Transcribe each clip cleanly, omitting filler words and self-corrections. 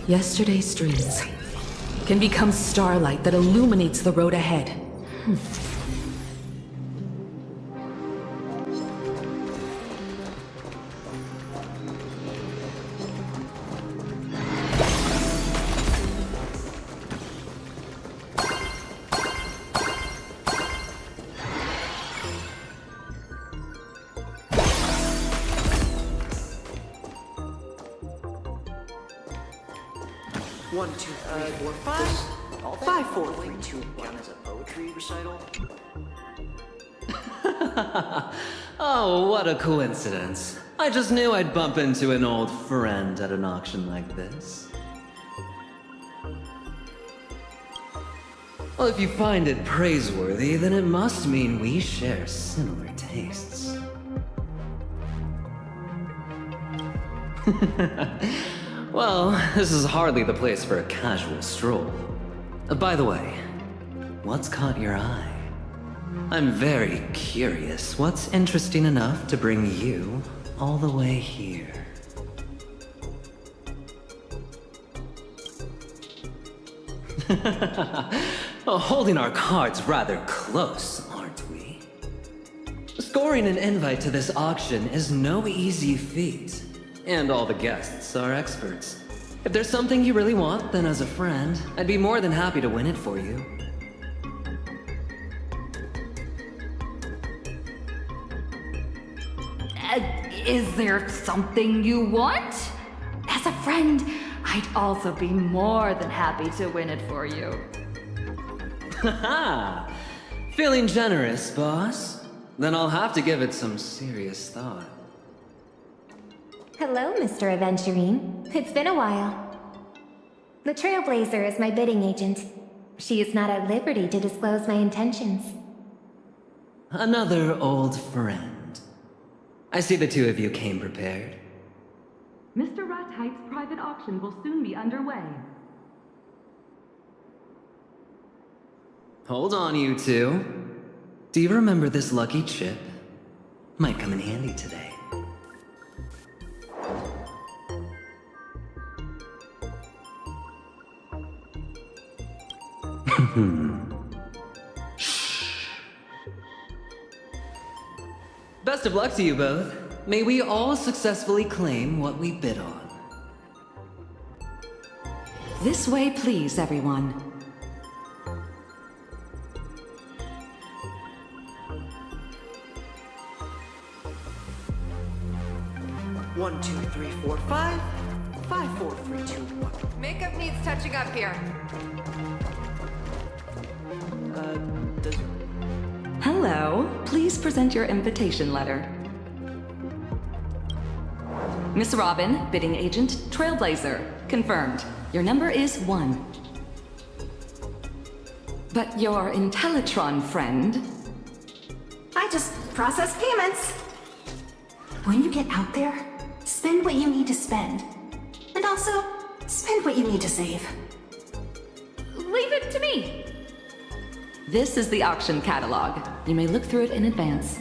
Yesterday's dreams can become starlight that illuminates the road ahead. One, two, three, four, five. All that 5, 4, 3, going 2, to 1. count as a poetry recital? Oh, what a coincidence. I just knew I'd bump into an old friend at an auction like this. Well, if you find it praiseworthy, then it must mean we share similar tastes. Well, this is hardly the place for a casual stroll. By the way, what's caught your eye? I'm very curious. What's interesting enough to bring you all the way here? Well, holding our cards rather close, aren't we? Scoring an invite to this auction is no easy feat, and all the guests are experts. If there's something you really want, then as a friend, I'd be more than happy to win it for you. Is there something you want? As a friend, I'd also be more than happy to win it for you. Haha! Feeling generous, boss? Then I'll have to give it some serious thought. Hello, Mr. Aventurine. It's been a while. The Trailblazer is my bidding agent. She is not at liberty to disclose my intentions. Another old friend. I see the two of you came prepared. Mr. Rattight's private auction will soon be underway. Hold on, you two. Do you remember this lucky chip? Might come in handy today. Best of luck to you both. May we all successfully claim what we bid on. This way, please, everyone. One, two, three, four, 5. 5, 4, 3, 2, 1. Makeup needs touching up here. Does... Hello. Please present your invitation letter. Miss Robin, bidding agent, Trailblazer. Confirmed. Your number is 1. But your Intellitron friend... I just process payments. When you get out there, spend what you need to spend. And also, spend what you need to save. Leave it to me. This is the auction catalog. You may look through it in advance.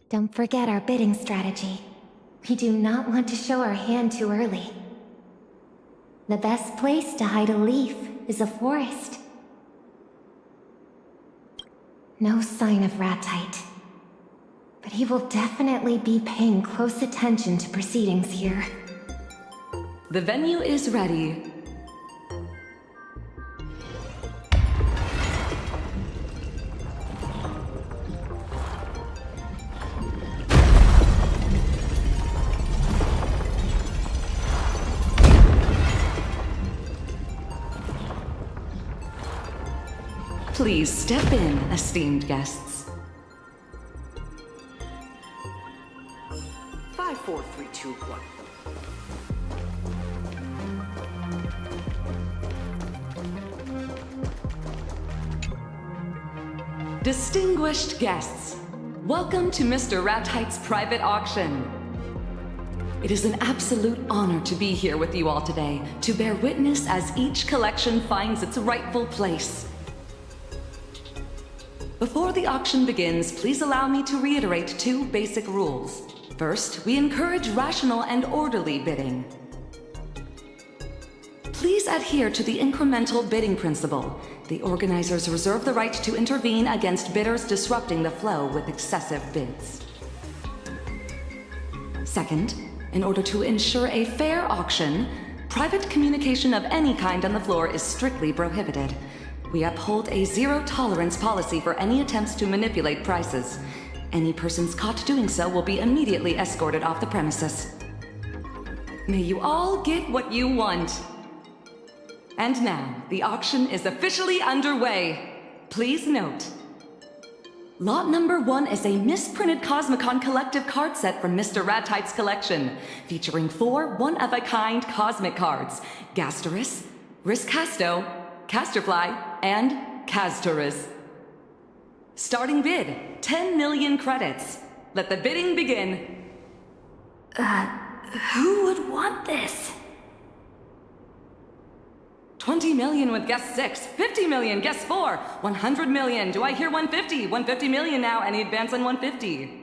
Don't forget our bidding strategy. We do not want to show our hand too early. The best place to hide a leaf is a forest. No sign of Rattight. But he will definitely be paying close attention to proceedings here. The venue is ready. Please step in, esteemed guests. 54321. Distinguished guests, welcome to Mr. Ratite's private auction. It is an absolute honor to be here with you all today, to bear witness as each collection finds its rightful place. Before the auction begins, please allow me to reiterate 2 basic rules. First, we encourage rational and orderly bidding. Please adhere to the incremental bidding principle. The organizers reserve the right to intervene against bidders disrupting the flow with excessive bids. Second, in order to ensure a fair auction, private communication of any kind on the floor is strictly prohibited. We uphold a zero-tolerance policy for any attempts to manipulate prices. Any persons caught doing so will be immediately escorted off the premises. May you all get what you want. And now, the auction is officially underway. Please note, lot number 1 is a misprinted Cosmicon collective card set from Mr. Ratite's collection, featuring 4 one-of-a-kind cosmic cards: Gasterus, Riscasto, Casterfly, and Castorus. Starting bid, 10 million credits. Let the bidding begin. Who would want this? 20 million with guest 6, 50 million, guest 4, 100 million. Do I hear 150? 150 million now. Any advance on 150?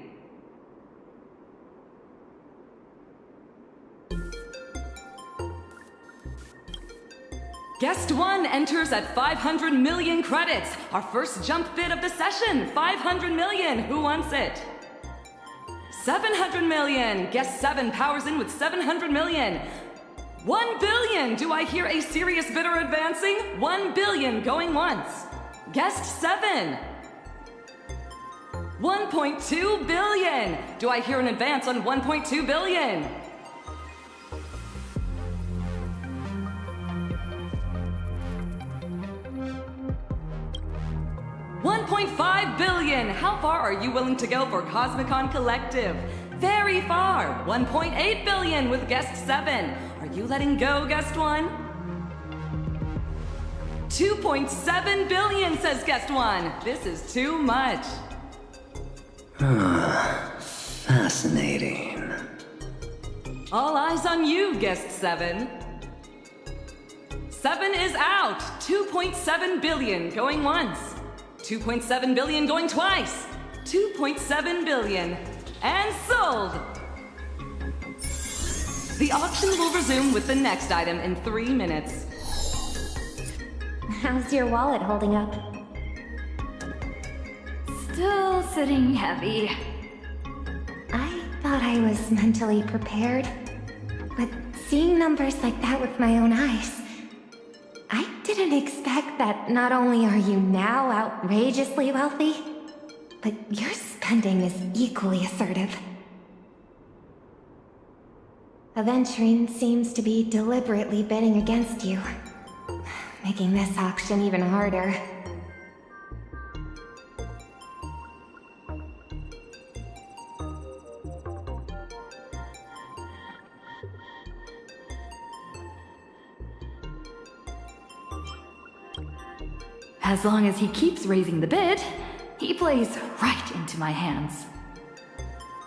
Guest 1 enters at 500 million credits. Our first jump bid of the session, 500 million. Who wants it? 700 million. Guest 7 powers in with 700 million. 1 billion! Do I hear a serious bidder advancing? 1 billion going once. Guest 7. 1.2 billion! Do I hear an advance on 1.2 billion? $1.5 billion! How far are you willing to go for Cosmicon Collective? Very far! 1.8 billion with guest 7. Are you letting go, guest 1? 2.7 billion, says guest 1. This is too much. Fascinating. All eyes on you, guest 7. 7 is out. 2.7 billion going once. 2.7 billion going twice. 2.7 billion. And sold! The auction will resume with the next item in 3 minutes. How's your wallet holding up? Still sitting heavy. I thought I was mentally prepared, but seeing numbers like that with my own eyes, I didn't expect that not only are you now outrageously wealthy, but your spending is equally assertive. Aventurine seems to be deliberately bidding against you, making this auction even harder. As long as he keeps raising the bid, he plays right into my hands.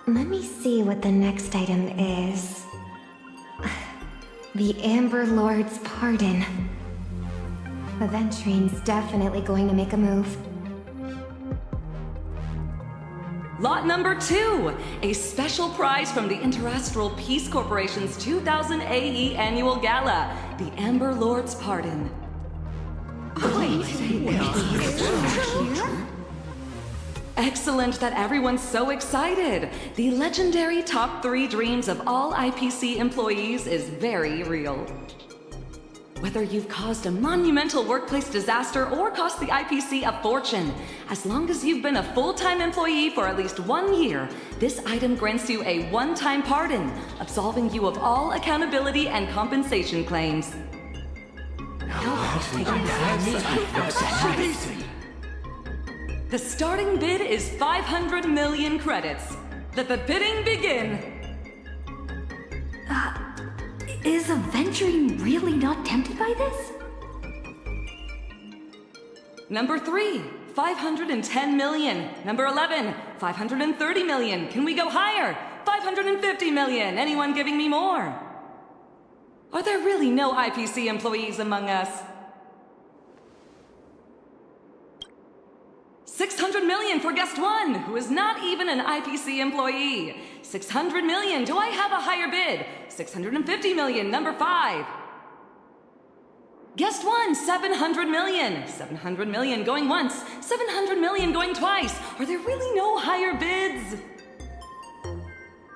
Let me see what the next item is. The Amber Lord's Pardon. Aventurine's definitely going to make a move. Lot number 2, a special prize from the Interastral Peace Corporation's 2000 AE Annual Gala, the Amber Lord's Pardon. Excellent that everyone's so excited. The legendary top 3 dreams of all IPC employees is very real. Whether you've caused a monumental workplace disaster or cost the IPC a fortune, as long as you've been a full-time employee for at least 1 year, this item grants you a one-time pardon, absolving you of all accountability and compensation claims. The starting bid is 500 million credits. Let the bidding begin. Is Aventurine really not tempted by this? Number 3, 510 million. Number 11, 530 million. Can we go higher? 550 million. Anyone giving me more? Are there really no IPC employees among us? 600 million for guest 1, who is not even an IPC employee. 600 million. Do I have a higher bid? 650 million. Number 5. Guest 1, 700 million. 700 million going once. 700 million going twice. Are there really no higher bids?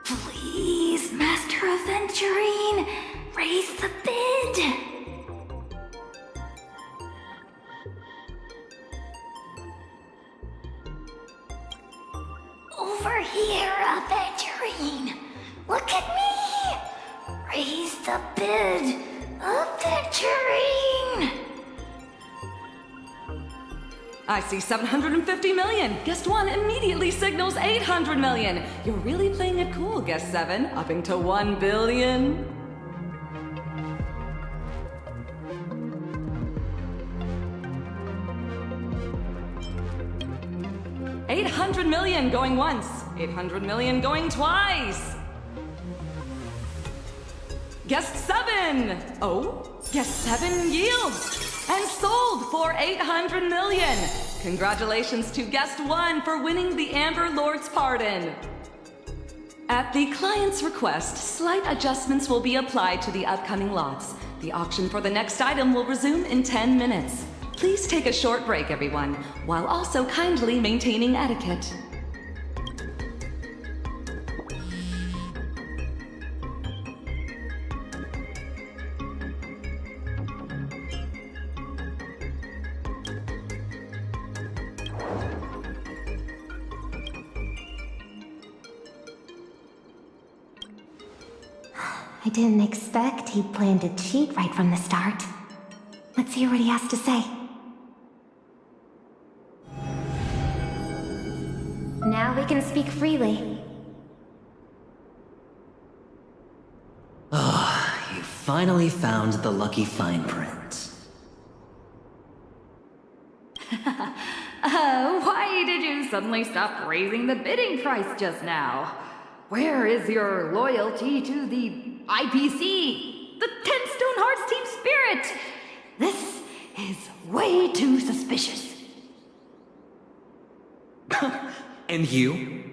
Please, Master Aventurine, raise the bid. Over here, Aventurine. Look at me. Raise the bid, Aventurine. I see 750 million. Guest 1 immediately signals 800 million. You're really playing it cool, Guest 7, upping to 1 billion. $800 million going once. 800 million going twice. Guest 7. Oh, Guest 7 yields and sold for 800 million. Congratulations to Guest 1 for winning the Amber Lord's pardon. At the client's request, slight adjustments will be applied to the upcoming lots. The auction for the next item will resume in 10 minutes. Please take a short break, everyone, while also kindly maintaining etiquette. I didn't expect he'd planned to cheat right from the start. Let's hear what he has to say. Now we can speak freely. You finally found the lucky fine print. Why did you suddenly stop raising the bidding price just now? Where is your loyalty to the IPC? The 10 Stone Hearts team spirit? This is way too suspicious. And you?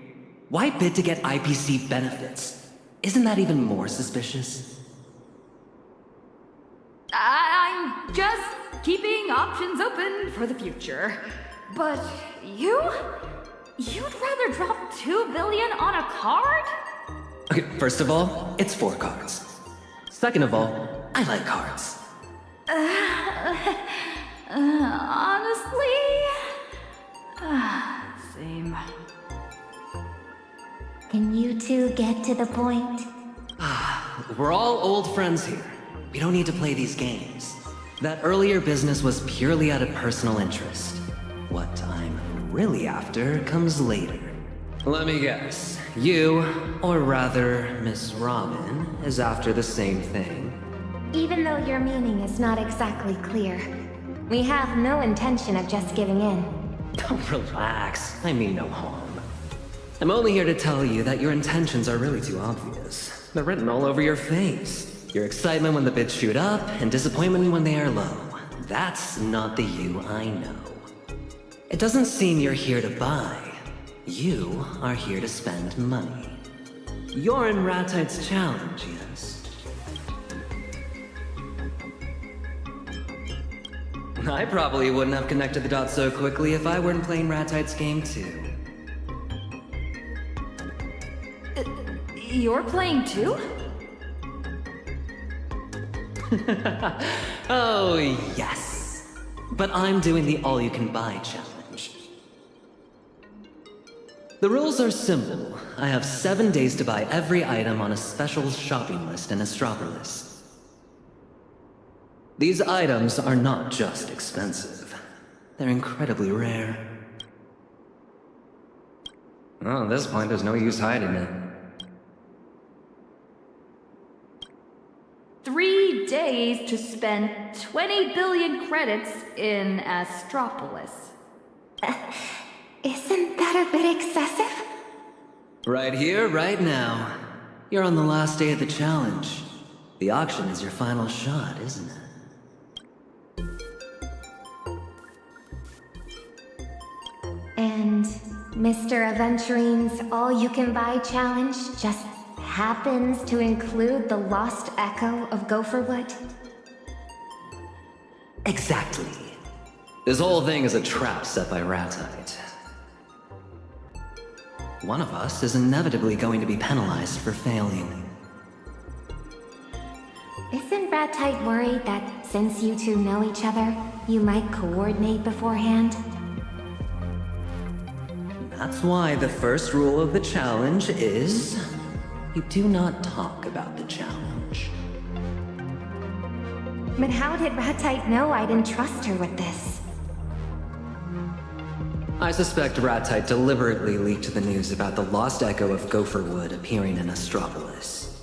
Why bid to get IPC benefits? Isn't that even more suspicious? I'm just keeping options open for the future. But you? You'd rather drop 2 billion on a card? Okay, first of all, it's 4 cards. Second of all, I like cards. Honestly? Same. Can you two get to the point? We're all old friends here. We don't need to play these games. That earlier business was purely out of personal interest. What I'm really after comes later. Let me guess. You, or rather, Miss Robin, is after the same thing. Even though your meaning is not exactly clear, we have no intention of just giving in. Relax. I mean no harm. I'm only here to tell you that your intentions are really too obvious. They're written all over your face. Your excitement when the bids shoot up, and disappointment when they are low. That's not the you I know. It doesn't seem you're here to buy. You are here to spend money. You're in Ratite's challenge, yes? I probably wouldn't have connected the dots so quickly if I weren't playing Ratite's game too. You're playing too? Oh, yes. But I'm doing the all-you-can-buy challenge. The rules are simple. I have 7 days to buy every item on a special shopping list in Astropolis. These items are not just expensive. They're incredibly rare. Well, at this point, there's no use hiding it. 3 days to spend 20 billion credits in Astropolis. Isn't that a bit excessive? Right here, right now. You're on the last day of the challenge. The auction is your final shot, isn't it? And Mr. Aventurine's all-you-can-buy challenge just happens to include the lost echo of Gopherwood? Exactly. This whole thing is a trap set by Ratite. One of us is inevitably going to be penalized for failing. Isn't Ratite worried that since you two know each other, you might coordinate beforehand? That's why the first rule of the challenge is... you do not talk about the challenge. But how did Ratite know I'd entrust her with this? I suspect Ratite deliberately leaked the news about the lost echo of Gopherwood appearing in Astropolis.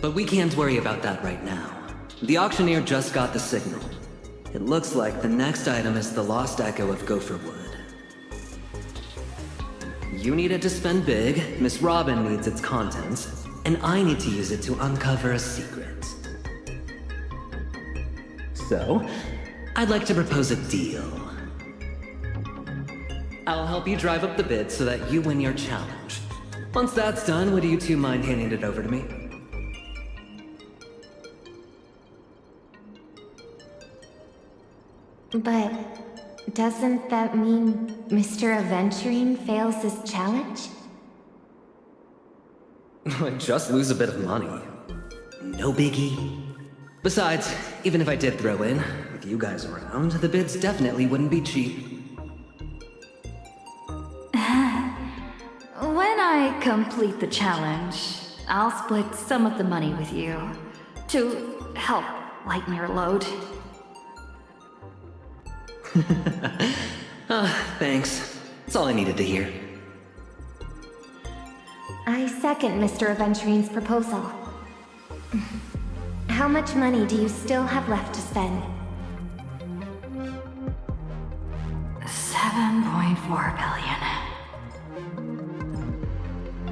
But we can't worry about that right now. The auctioneer just got the signal. It looks like the next item is the lost echo of Gopherwood. You need it to spend big, Miss Robin needs its contents, and I need to use it to uncover a secret. So, I'd like to propose a deal. I'll help you drive up the bid so that you win your challenge. Once that's done, would you two mind handing it over to me? But doesn't that mean Mr. Aventurine fails his challenge? I'd just lose a bit of money. No biggie. Besides, even if I did throw in, with you guys around, the bids definitely wouldn't be cheap. When I complete the challenge, I'll split some of the money with you to help lighten your load. Thanks. That's all I needed to hear. I second Mr. Aventurine's proposal. How much money do you still have left to spend? 7.4 billion.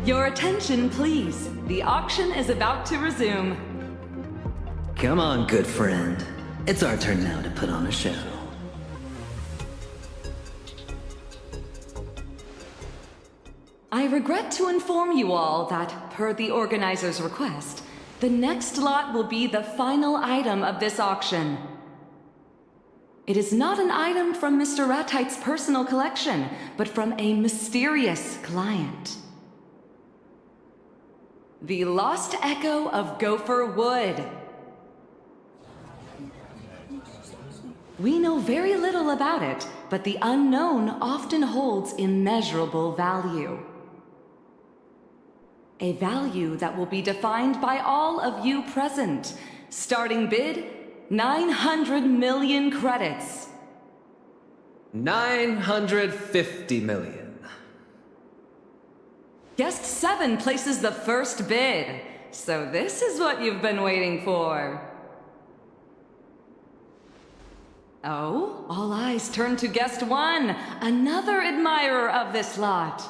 Your attention, please. The auction is about to resume. Come on, good friend. It's our turn now to put on a show. I regret to inform you all that, per the organizer's request, the next lot will be the final item of this auction. It is not an item from Mr. Ratite's personal collection, but from a mysterious client. The Lost Echo of Gopherwood. We know very little about it, but the unknown often holds immeasurable value. A value that will be defined by all of you present. Starting bid, 900 million credits. 950 million. Guest 7 places the first bid. So this is what you've been waiting for. Oh, all eyes turn to Guest 1, another admirer of this lot.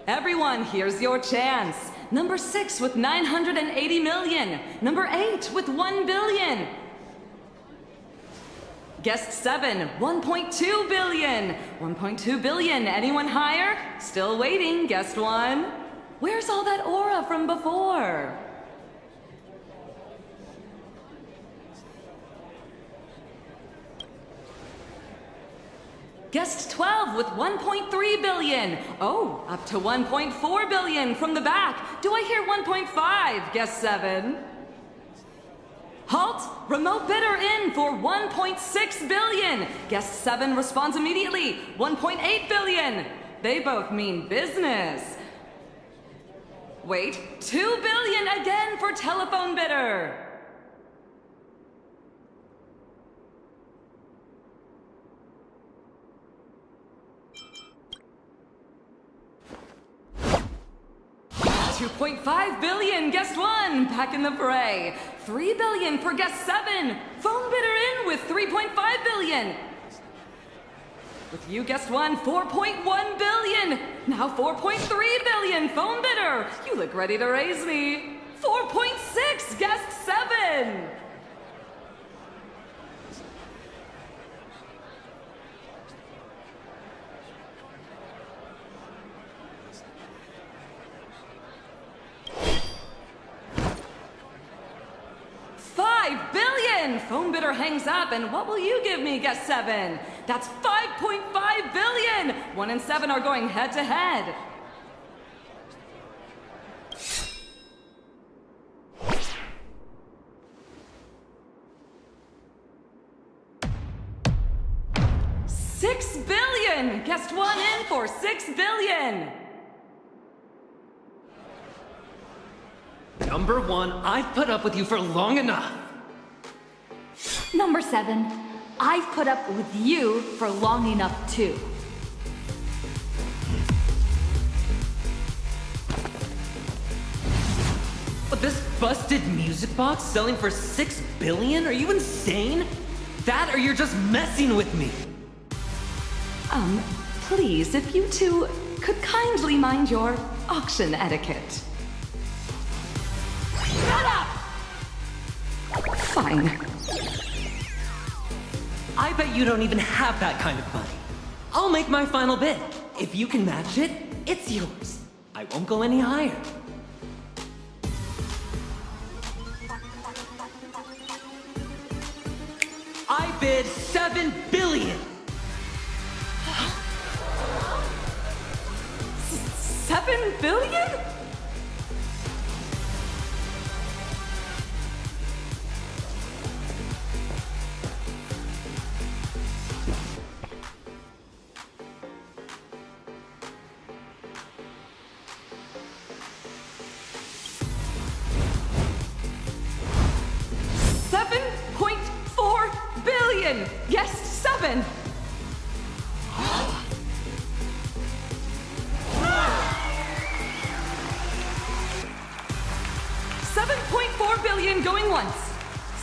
Everyone, here's your chance. Number 6 with 980 million. Number 8 with 1 billion. Guest 7, 1.2 billion. 1.2 billion. Anyone higher? Still waiting, Guest 1. Where's all that aura from before? Guest 12 with 1.3 billion. Oh, up to 1.4 billion from the back. Do I hear 1.5, Guest 7? Halt! Remote bidder in for 1.6 billion. Guest 7 responds immediately. 1.8 billion. They both mean business. Wait, 2 billion again for telephone bidder. $2.5 billion, guest 1, back in the fray. 3 billion for guest 7. Phone bidder in with 3.5 billion. With you, guest 1, 4.1 billion. Now 4.3 billion, phone bidder. You look ready to raise me. 4.6, guest 7. $5 billion! Phone bidder hangs up, and what will you give me, guest 7? That's $5.5 billion! 1 and 7 are going head to head. $6 billion! Guest 1 in for $6 billion! Number 1, I've put up with you for long enough. Number 7, I've put up with you for long enough too. But this busted music box selling for $6 billion? Are you insane? That or you're just messing with me. Please, if you two could kindly mind your auction etiquette. Shut up! Fine. I bet you don't even have that kind of money. I'll make my final bid. If you can match it, it's yours. I won't go any higher. I bid $7 billion. 7 billion? $7.4 billion. Yes, 7. $7.4 billion going once.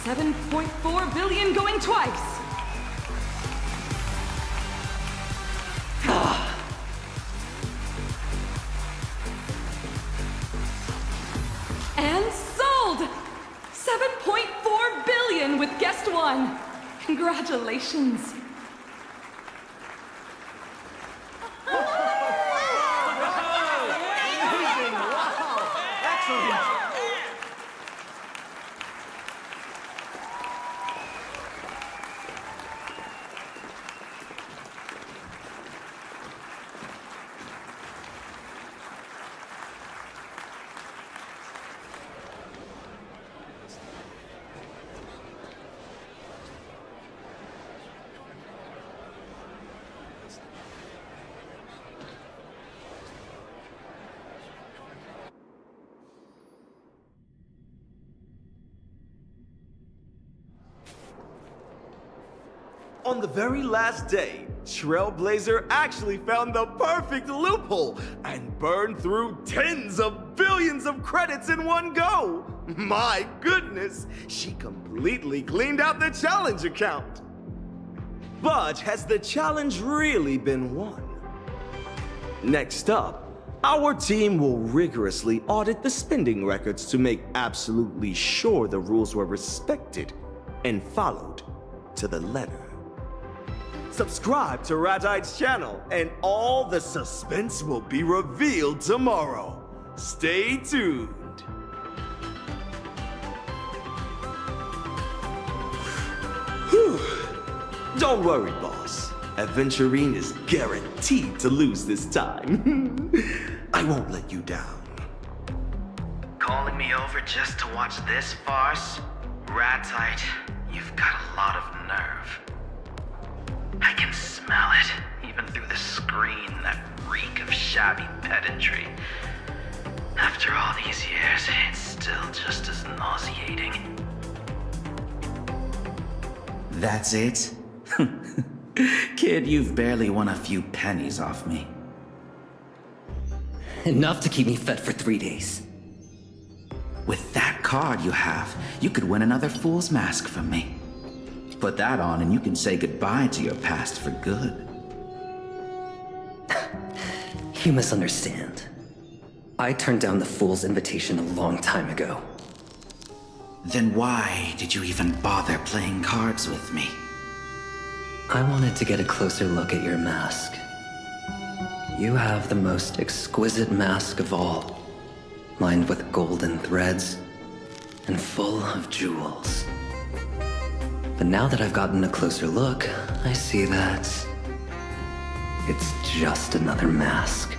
$7.4 billion going twice. And sold! $7.4 billion with guest 1. Congratulations. On the very last day, Trailblazer actually found the perfect loophole and burned through tens of billions of credits in one go. My goodness, she completely cleaned out the challenge account. But has the challenge really been won? Next up, our team will rigorously audit the spending records to make absolutely sure the rules were respected and followed to the letter. Subscribe to Radide's channel, and all the suspense will be revealed tomorrow. Stay tuned. Whew. Don't worry, boss. Aventurine is guaranteed to lose this time. I won't let you down. Calling me over just to watch this farce? Radite. You've got a lot of nerve. I can smell it, even through the screen, that reek of shabby pedantry. After all these years, it's still just as nauseating. That's it? Kid, you've barely won a few pennies off me. Enough to keep me fed for 3 days. With that card you have, you could win another Fool's Mask from me. Put that on and you can say goodbye to your past for good. You misunderstand. I turned down the Fool's invitation a long time ago. Then why did you even bother playing cards with me? I wanted to get a closer look at your mask. You have the most exquisite mask of all, lined with golden threads and full of jewels. But now that I've gotten a closer look, I see that it's just another mask.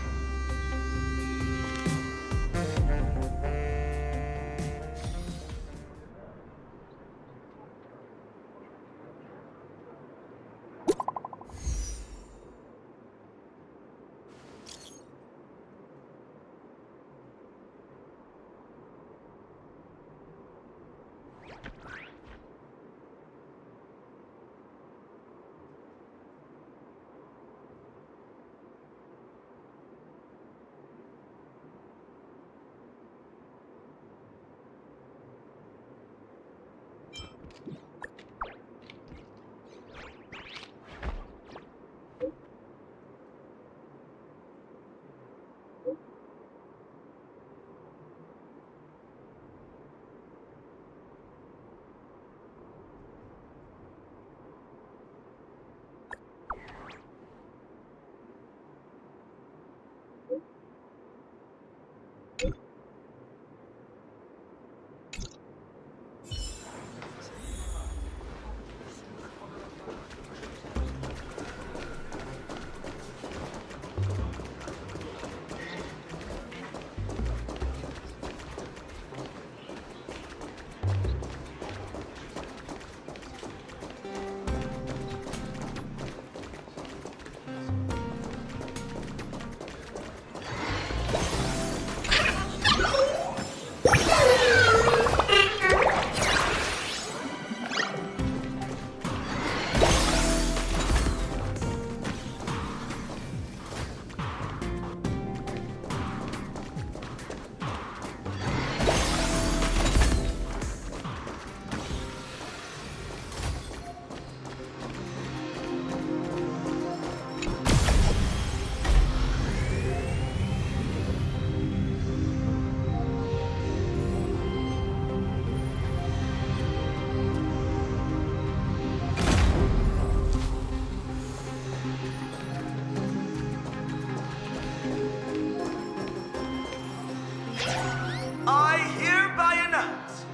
I hereby announce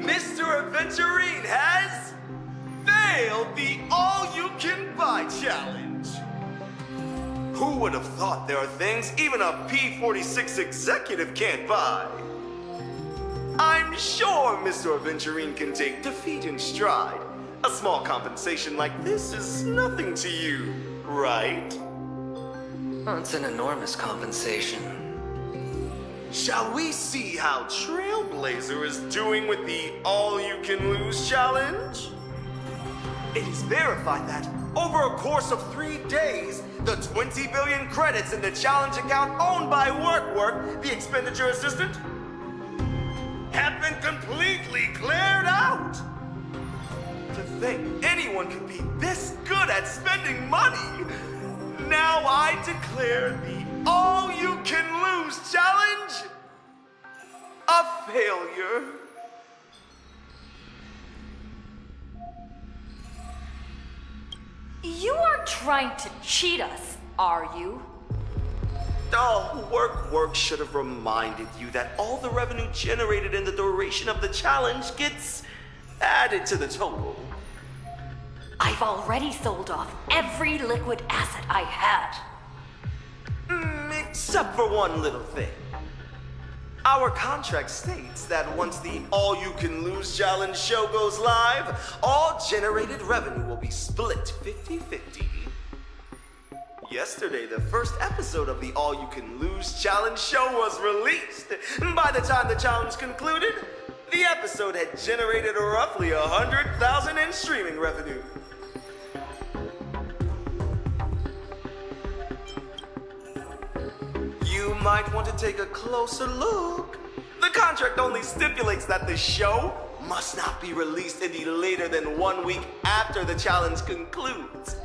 Mr. Aventurine has failed the all-you-can-buy challenge. Who would have thought there are things even a P-46 executive can't buy? I'm sure Mr. Aventurine can take defeat in stride. A small compensation like this is nothing to you, right? It's an enormous compensation. Shall we see how Trailblazer is doing with the all-you-can-lose challenge? It is verified that, over a course of 3 days, the 20 billion credits in the challenge account owned by WorkWork, the expenditure assistant, have been completely cleared out! To think anyone could be this good at spending money! Now I declare the all-you-can-lose challenge a failure. You are trying to cheat us, are you? Oh, WorkWork should have reminded you that all the revenue generated in the duration of the challenge gets added to the total. I've already sold off every liquid asset I had. Except for one little thing. Our contract states that once the All-You-Can-Lose Challenge show goes live, all generated revenue will be split 50-50. Yesterday, the first episode of the All-You-Can-Lose Challenge show was released. By the time the challenge concluded, the episode had generated roughly 100,000 in streaming revenue. You might want to take a closer look. The contract only stipulates that the show must not be released any later than 1 week after the challenge concludes.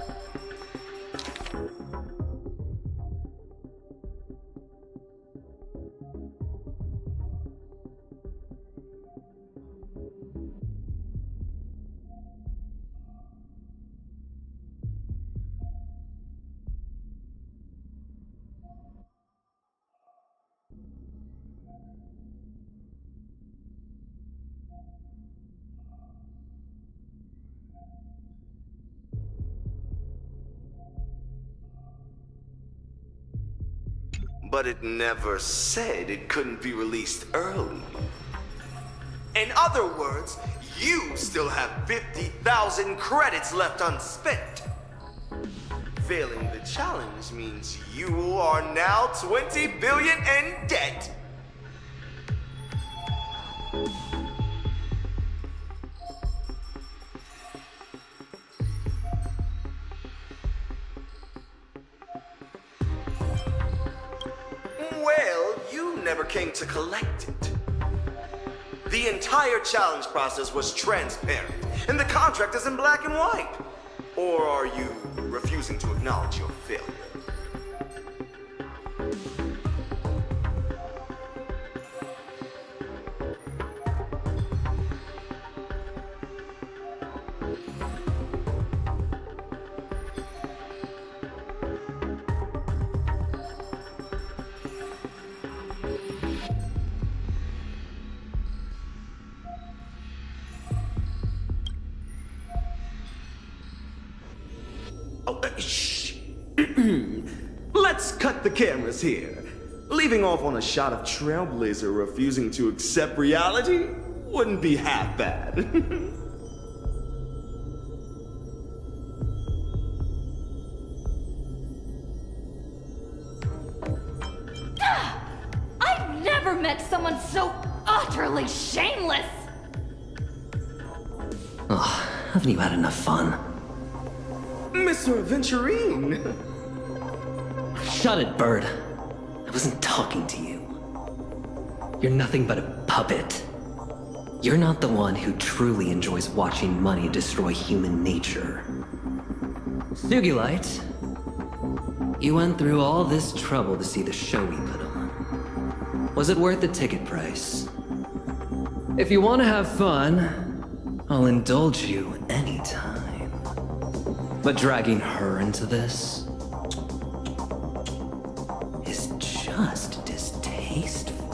But it never said it couldn't be released early. In other words, you still have 50,000 credits left unspent. Failing the challenge means you are now 20 billion in debt. Well, you never came to collect it. The entire challenge process was transparent, and the contract is in black and white. Or are you refusing to acknowledge your failure? Shh. Let's cut the cameras here. Leaving off on a shot of Trailblazer refusing to accept reality wouldn't be half bad. I've never met someone so utterly shameless! Oh, haven't you had enough fun? Mr. Aventurine! Shut it, Bird. I wasn't talking to you. You're nothing but a puppet. You're not the one who truly enjoys watching money destroy human nature. Sugilite, you went through all this trouble to see the show we put on. Was it worth the ticket price? If you want to have fun, I'll indulge you anytime. But dragging her into this is just distasteful.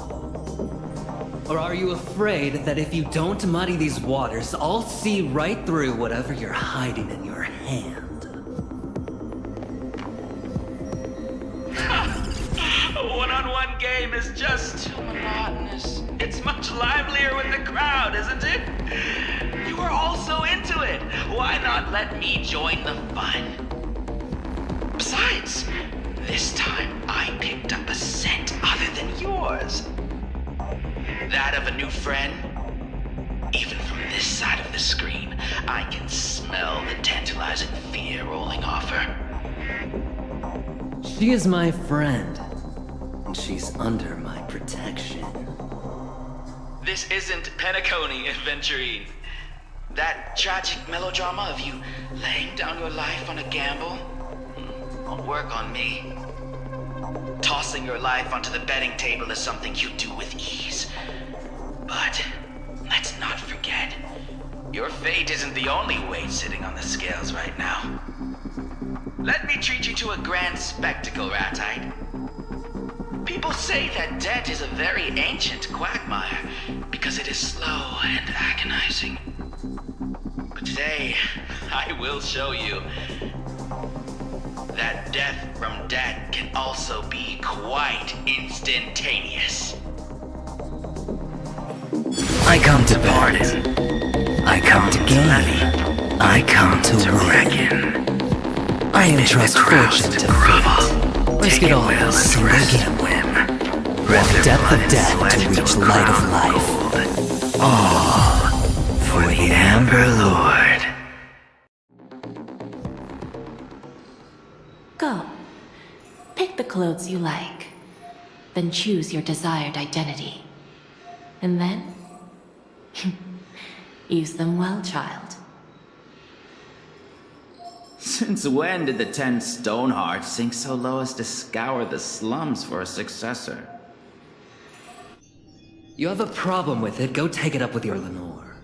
Or are you afraid that if you don't muddy these waters, I'll see right through whatever you're hiding in your hand? A one-on-one game is just too monotonous. It's much livelier with the crowd, isn't it? You are all so into it. Why not let me join the fun? Besides, this time I picked up a scent other than yours. That of a new friend. Even from this side of the screen, I can smell the tantalizing fear rolling off her. She is my friend, and she's under my protection. This isn't Penacony, Aventurine. That tragic melodrama of you laying down your life on a gamble won't work on me. Tossing your life onto the betting table is something you do with ease. But let's not forget, your fate isn't the only weight sitting on the scales right now. Let me treat you to a grand spectacle, Ratite. People say that debt is a very ancient quagmire because it is slow and agonizing. But today, I will show you that death from debt can also be quite instantaneous. I come to pardon. I come to gain. I come to reckon. I entrust fortune to fate. Risk it all for a single game. Walk depth of death to reach light of life. All for the Amber Lord. Go. Pick the clothes you like. Then choose your desired identity. And then... use them well, child. Since when did the 10 Stonehearts sink so low as to scour the slums for a successor? You have a problem with it, go take it up with your Lenore.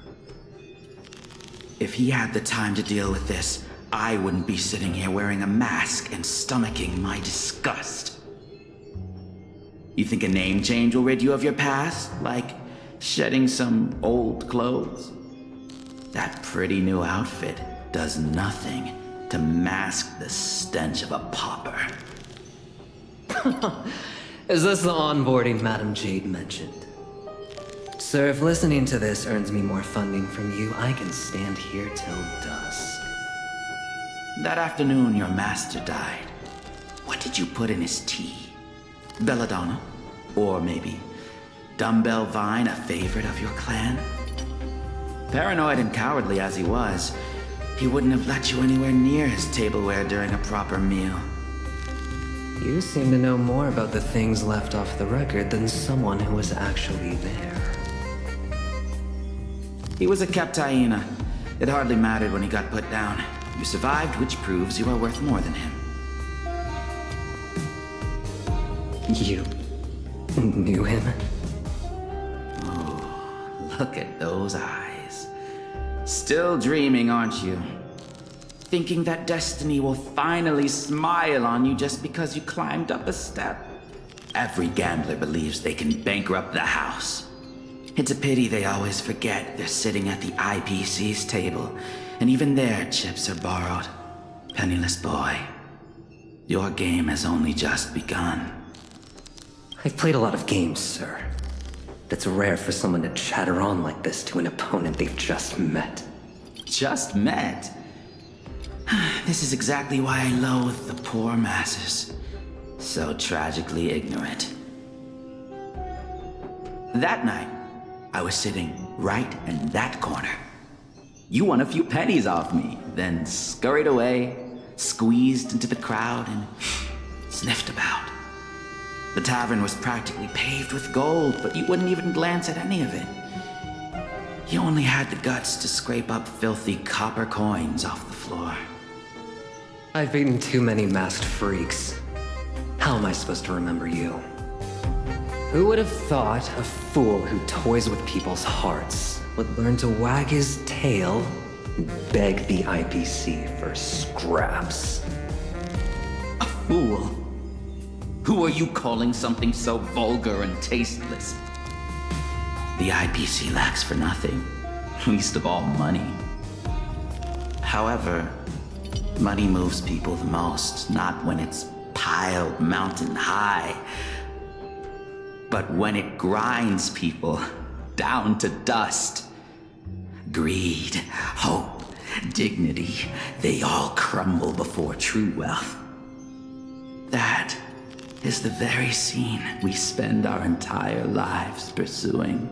If he had the time to deal with this, I wouldn't be sitting here wearing a mask and stomaching my disgust. You think a name change will rid you of your past? Like shedding some old clothes? That pretty new outfit does nothing to mask the stench of a pauper. Is this the onboarding Madame Jade mentioned? Sir, if listening to this earns me more funding from you, I can stand here till dusk. That afternoon your master died. What did you put in his tea? Belladonna? Or maybe Dumbbell Vine, a favorite of your clan? Paranoid and cowardly as he was, he wouldn't have let you anywhere near his tableware during a proper meal. You seem to know more about the things left off the record than someone who was actually there. He was a kept hyena. It hardly mattered when he got put down. You survived, which proves you are worth more than him. You knew him? Oh, look at those eyes. Still dreaming, aren't you? Thinking that destiny will finally smile on you just because you climbed up a step. Every gambler believes they can bankrupt the house. It's a pity they always forget they're sitting at the IPC's table, and even their chips are borrowed. Penniless boy, your game has only just begun. I've played a lot of games, sir. It's rare for someone to chatter on like this to an opponent they've just met. Just met? This is exactly why I loathe the poor masses. So tragically ignorant. That night, I was sitting right in that corner. You won a few pennies off me, then scurried away, squeezed into the crowd, and sniffed about. The tavern was practically paved with gold, but you wouldn't even glance at any of it. You only had the guts to scrape up filthy copper coins off the floor. I've beaten too many masked freaks. How am I supposed to remember you? Who would have thought a fool who toys with people's hearts would learn to wag his tail and beg the IPC for scraps? A fool? Who are you calling something so vulgar and tasteless? The IPC lacks for nothing, least of all money. However, money moves people the most, not when it's piled mountain high, but when it grinds people down to dust. Greed, hope, dignity, they all crumble before true wealth. That is the very scene we spend our entire lives pursuing.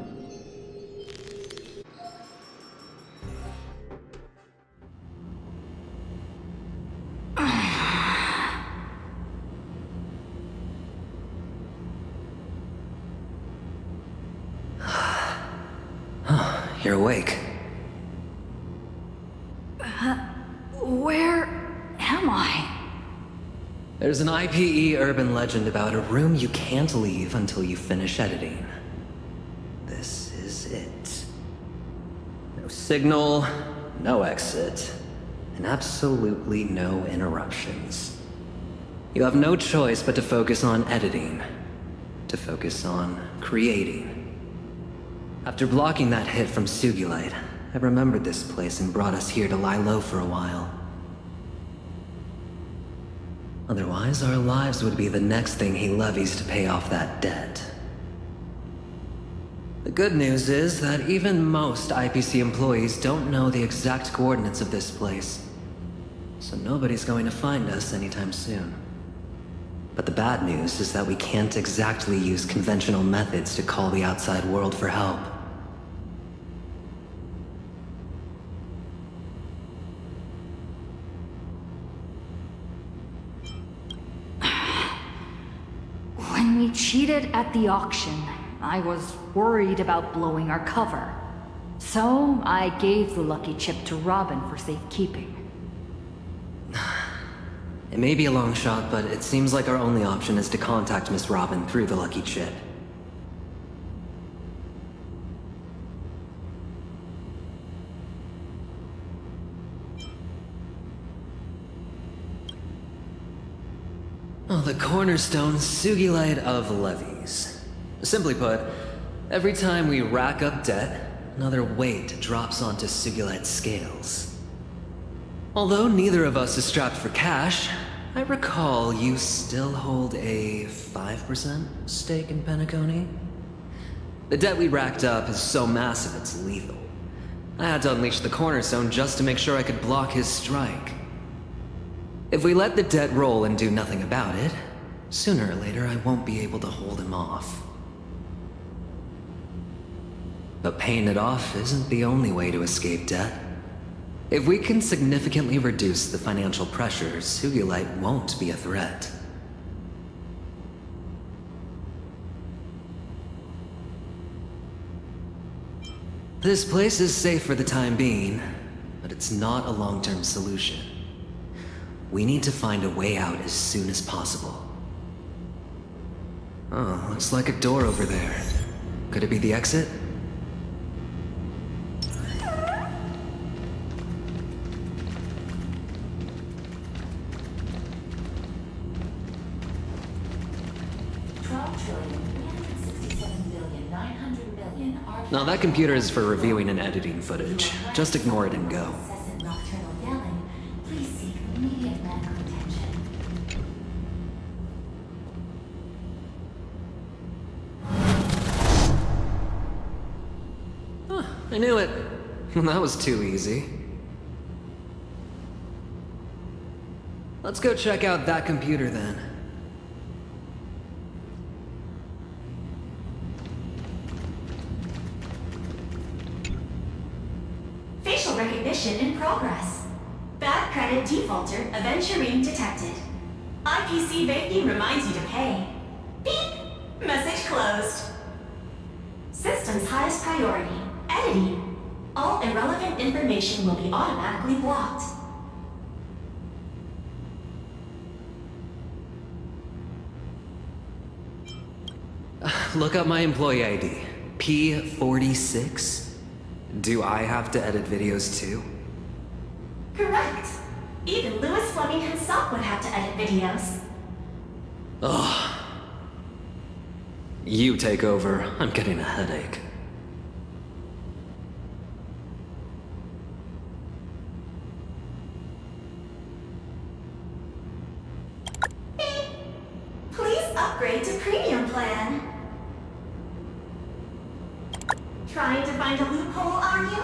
You're awake. Where am I? There's an IPE urban legend about a room you can't leave until you finish editing. This is it. No signal, no exit, and absolutely no interruptions. You have no choice but to focus on editing, to focus on creating. After blocking that hit from Sugilite, I remembered this place and brought us here to lie low for a while. Otherwise, our lives would be the next thing he levies to pay off that debt. The good news is that even most IPC employees don't know the exact coordinates of this place. So nobody's going to find us anytime soon. But the bad news is that we can't exactly use conventional methods to call the outside world for help. When we cheated at the auction, I was worried about blowing our cover. So I gave the lucky chip to Robin for safekeeping. It may be a long shot, but it seems like our only option is to contact Miss Robin through the lucky chip. Oh, the cornerstone Sugilite of levies. Simply put, every time we rack up debt, another weight drops onto Sugilite's scales. Although neither of us is strapped for cash, I recall you still hold a 5% stake in Penacony? The debt we racked up is so massive it's lethal. I had to unleash the cornerstone just to make sure I could block his strike. If we let the debt roll and do nothing about it, sooner or later I won't be able to hold him off. But paying it off isn't the only way to escape debt. If we can significantly reduce the financial pressures, Sugilite won't be a threat. This place is safe for the time being, but it's not a long-term solution. We need to find a way out as soon as possible. Oh, looks like a door over there. Could it be the exit? Now that computer is for reviewing and editing footage. Just ignore it and go. I knew it. That was too easy. Let's go check out that computer then. Facial recognition in progress. Bad credit defaulter aventurine detected. IPC banking reminds you to pay. Beep! Message closed. System's highest priority. Editing. All irrelevant information will be automatically blocked. Look up my employee ID. P46. Do I have to edit videos too? Correct. Even Louis Fleming himself would have to edit videos. Ugh. You take over. I'm getting a headache. Please upgrade to premium plan. Trying to find a loophole, are you?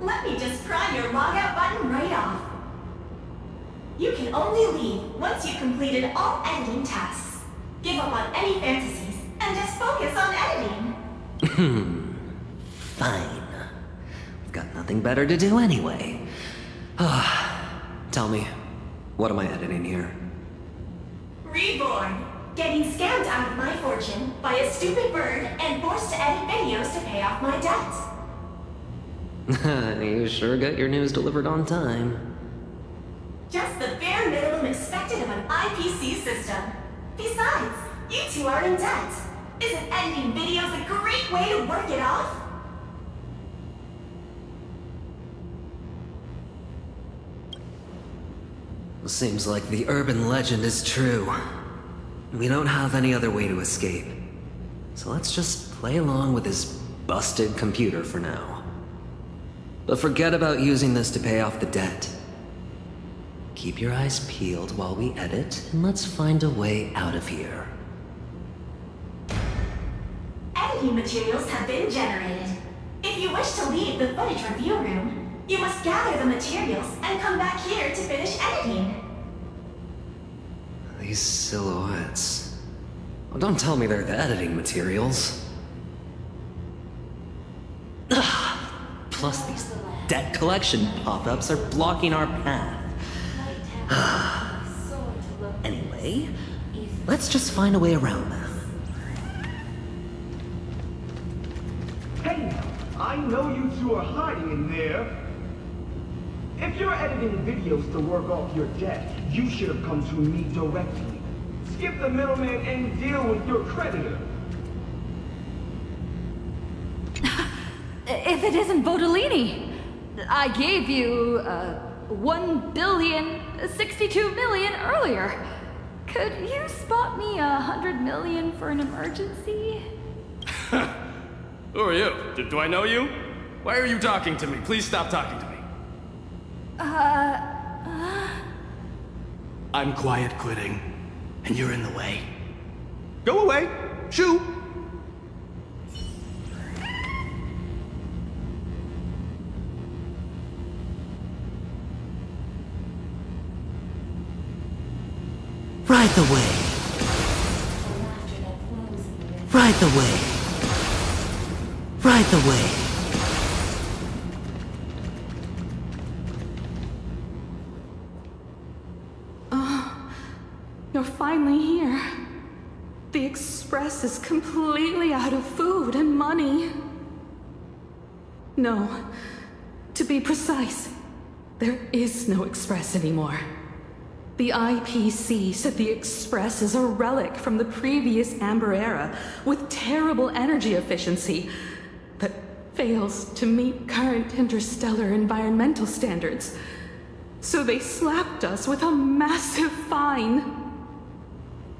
Let me just pry your logout button right off. You can only leave once you've completed all editing tasks. Give up on any fantasies and just focus on editing. Fine. I've got nothing better to do anyway. Tell me, what am I editing here? Reborn. Getting scammed out of my fortune by a stupid bird and forced to edit videos to pay off my debt. You sure got your news delivered on time. Just the bare minimum expected of an IPC system. Besides, you two are in debt. Isn't editing videos a great way to work it off? Seems like the urban legend is true. We don't have any other way to escape. So let's just play along with this busted computer for now. But forget about using this to pay off the debt. Keep your eyes peeled while we edit, and let's find a way out of here. Editing editing materials have been generated. If you wish to leave the footage review room, you must gather the materials and come back here to finish editing. These silhouettes. Well, don't tell me they're the editing materials. Ugh. Plus these debt collection pop-ups are blocking our path. Anyway, let's just find a way around them. Hey now, I know you two are hiding in there. If you're editing videos to work off your debt, you should have come to me directly. Skip the middleman and deal with your creditor. If it isn't Bodolini, I gave you, 1,062,000,000 earlier. Could you spot me 100 million for an emergency? Who are you? Do I know you? Why are you talking to me? Please stop talking to me. I'm quiet quitting, and you're in the way. Go away! Shoo! Right the way. Right the way. Right the way. You're finally here. The Express is completely out of food and money. No, to be precise, there is no Express anymore. The IPC said the Express is a relic from the previous Amber Era with terrible energy efficiency, but fails to meet current interstellar environmental standards. So they slapped us with a massive fine.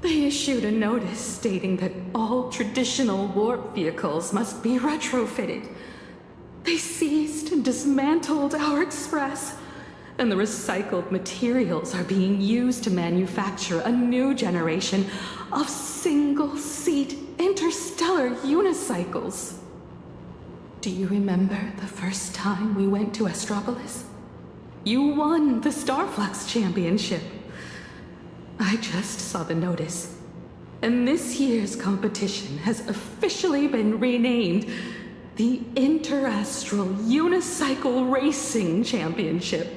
They issued a notice stating that all traditional warp vehicles must be retrofitted. They seized and dismantled our Express, and the recycled materials are being used to manufacture a new generation of single-seat interstellar unicycles. Do you remember the first time we went to Astropolis? You won the Starflux Championship. I just saw the notice, and this year's competition has officially been renamed the Interastral Unicycle Racing Championship.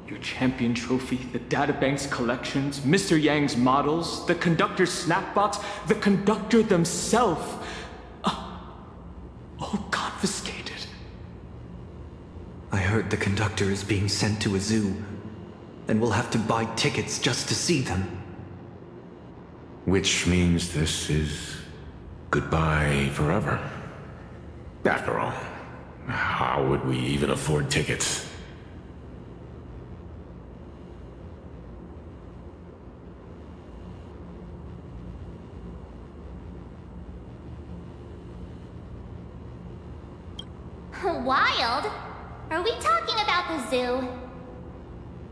Your champion trophy, the databank's collections, Mr. Yang's models, the conductor's snapbox, the conductor themselves. All confiscated. I heard the conductor is being sent to a zoo, and we'll have to buy tickets just to see them. Which means this is goodbye forever. After all, how would we even afford tickets? Wild? Are we talking about the zoo?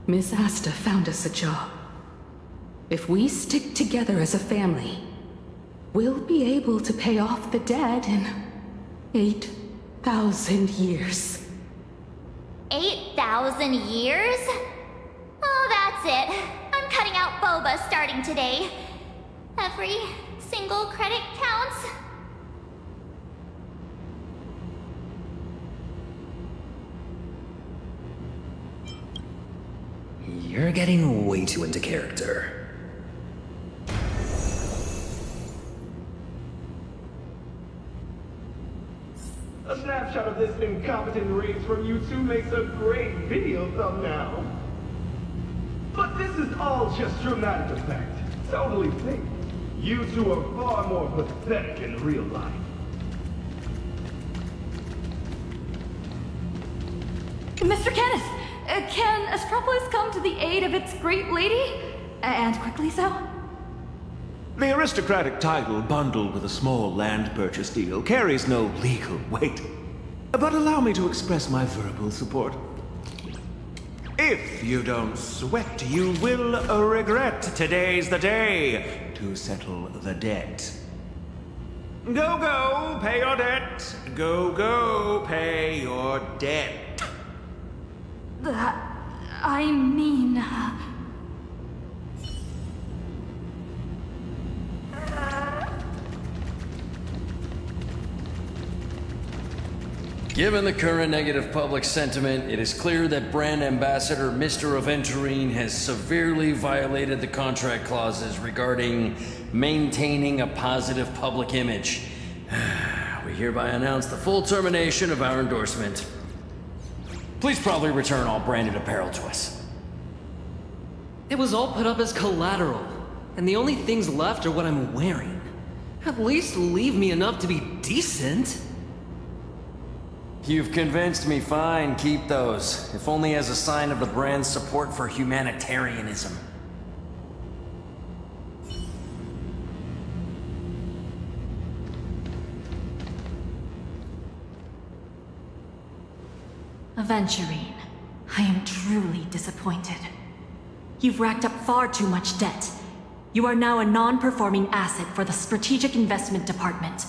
Miss Asta found us a job. If we stick together as a family, we'll be able to pay off the debt in 8,000 years. 8,000 years? Oh, that's it. I'm cutting out boba starting today. Every single credit counts. You're getting way too into character. A snapshot of this incompetent race from you two makes a great video thumbnail. But this is all just dramatic effect. Totally fake. You two are far more pathetic in real life. Mr. Kenneth, can Astropolis come to the aid of its great lady? And quickly so? The aristocratic title bundled with a small land purchase deal carries no legal weight. But allow me to express my verbal support. If you don't sweat, you will regret today's the day to settle the debt. Go, go, pay your debt. Go, go, pay your debt. I mean... Given the current negative public sentiment, it is clear that brand ambassador Mr. Aventurine has severely violated the contract clauses regarding maintaining a positive public image. We hereby announce the full termination of our endorsement. Please probably return all branded apparel to us. It was all put up as collateral, and the only things left are what I'm wearing. At least leave me enough to be decent. You've convinced me. Fine, keep those. If only as a sign of the brand's support for humanitarianism. Aventurine, I am truly disappointed. You've racked up far too much debt. You are now a non-performing asset for the Strategic Investment Department.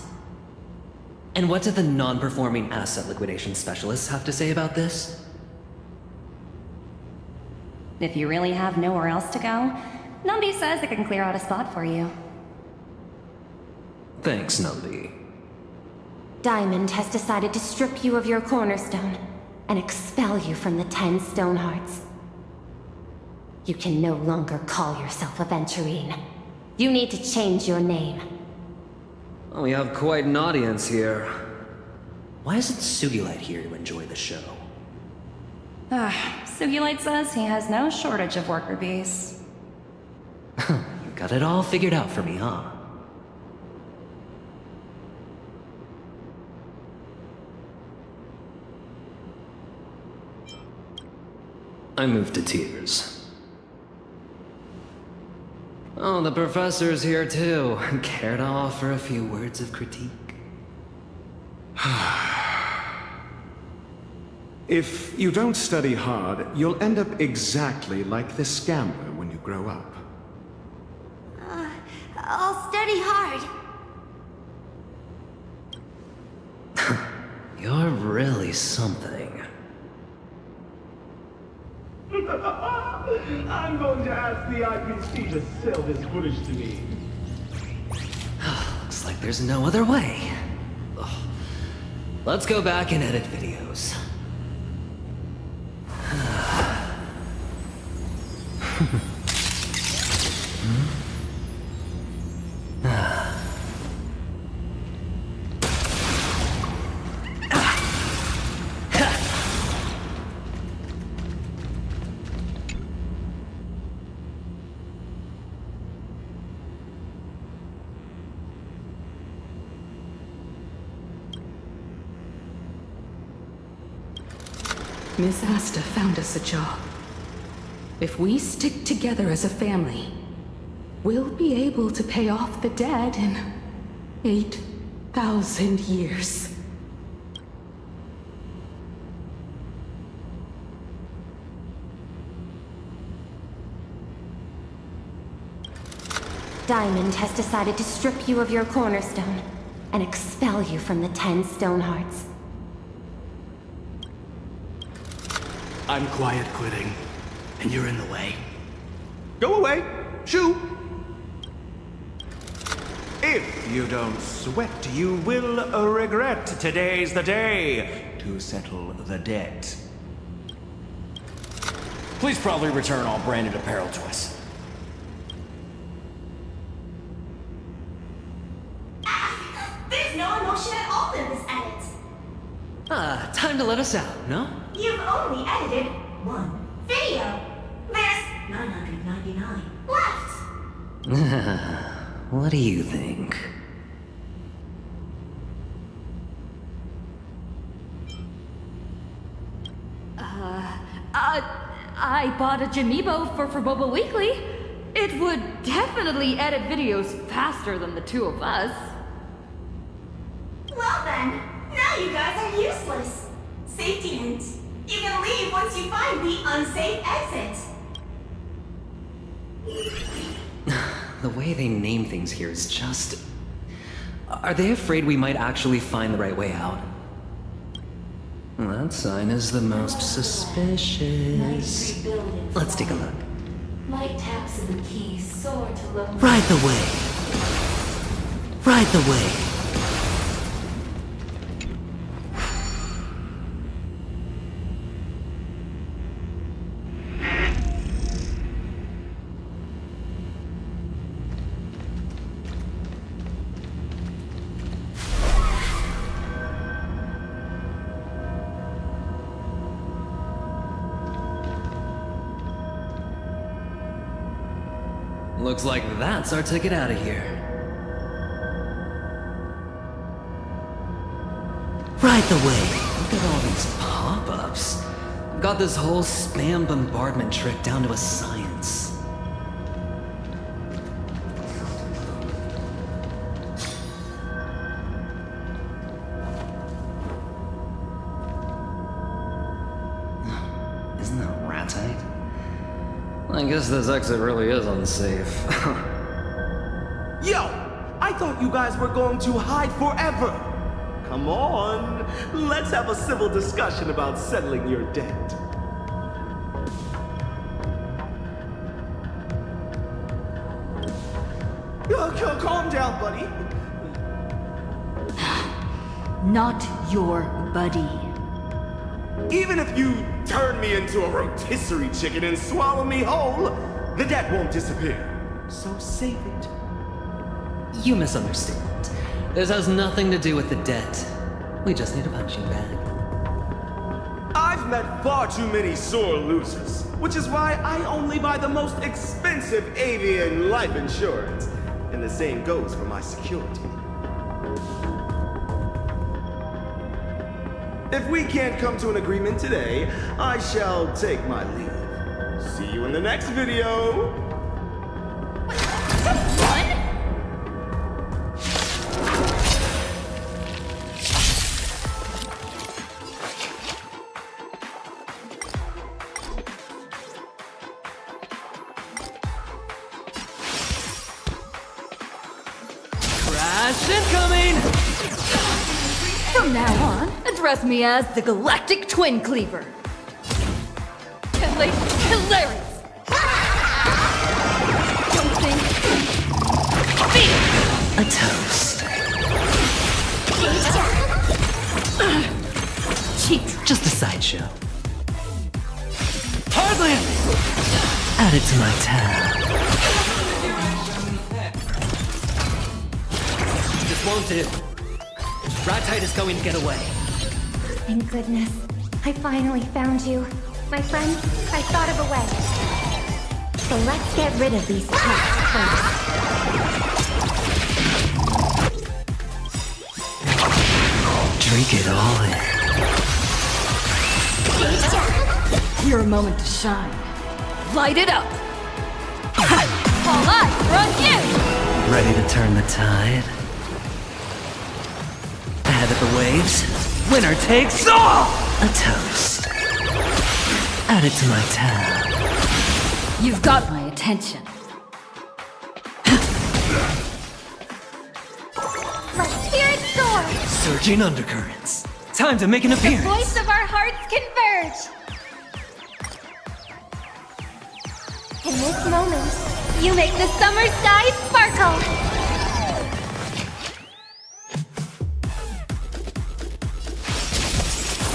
And what do the non-performing asset liquidation specialists have to say about this? If you really have nowhere else to go, Numby says it can clear out a spot for you. Thanks, Numby. Diamond has decided to strip you of your cornerstone and expel you from the 10 Stonehearts. You can no longer call yourself Aventurine. You need to change your name. Oh, we have quite an audience here. Why isn't Sugilite here to enjoy the show? Sugilite says he has no shortage of worker bees. You got it all figured out for me, huh? I moved to tears. Oh, the professor's here too. Care to offer a few words of critique? If you don't study hard, you'll end up exactly like this scammer when you grow up. I'll study hard. You're really something. I'm going to ask the IPC to sell this footage to me. Looks like there's no other way. Ugh. Let's go back and edit videos. Miss Asta found us a job. If we stick together as a family, we'll be able to pay off the debt in 8,000 years. Diamond has decided to strip you of your cornerstone and expel you from the 10 Stonehearts. I'm quiet quitting, and you're in the way. Go away! Shoo! If you don't sweat, you will regret today's the day to settle the debt. Please probably return all branded apparel to us. There's no emotion at all in this edit. Time to let us out, no? You've only edited one video. There's 999 left. What do you think? I bought a Jamibo for Boba Weekly. It would definitely edit videos faster than the two of us. Well then, now you guys are useless. Safety hint. You can leave once you find the unsafe exit. The way they name things here is just Are they afraid we might actually find the right way out? That sign is the most suspicious. Let's take a look. Light taps of the keys soar to low. Ride the wave. Ride the wave. Looks like that's our ticket out of here. Right the way. Look at all these pop-ups. Got this whole spam bombardment trick down to a science. Isn't that rat-tight? I guess this exit really is unsafe. Yo! I thought you guys were going to hide forever! Come on, let's have a civil discussion about settling your debt. Calm down, buddy. Not your buddy. Even if you turn me into a rotisserie chicken and swallow me whole, the debt won't disappear. So save it. You misunderstand. This has nothing to do with the debt. We just need a punching bag. I've met far too many sore losers, which is why I only buy the most expensive avian life insurance. And the same goes for my security. If we can't come to an agreement today, I shall take my leave. See you in the next video! Crash incoming! From now on, address me as the Galactic Twin Cleaver. Hilarious! Don't think. A toast. Cheap. Just a sideshow. Hardland! Add it to my tab. This won't do. Rat-tight is going to get away. Thank goodness. I finally found you. My friends, I thought of a way. So let's get rid of these traps first. Drink it all in. Your moment to shine. Light it up! All eyes are on you! Ready to turn the tide? Ahead of the waves, winner takes all! A toast. Add it to my tab. You've got my attention. Let spirit soar! Surging undercurrents. Time to make an The appearance. voice of our hearts converge! In this moment, you make the summer sky sparkle!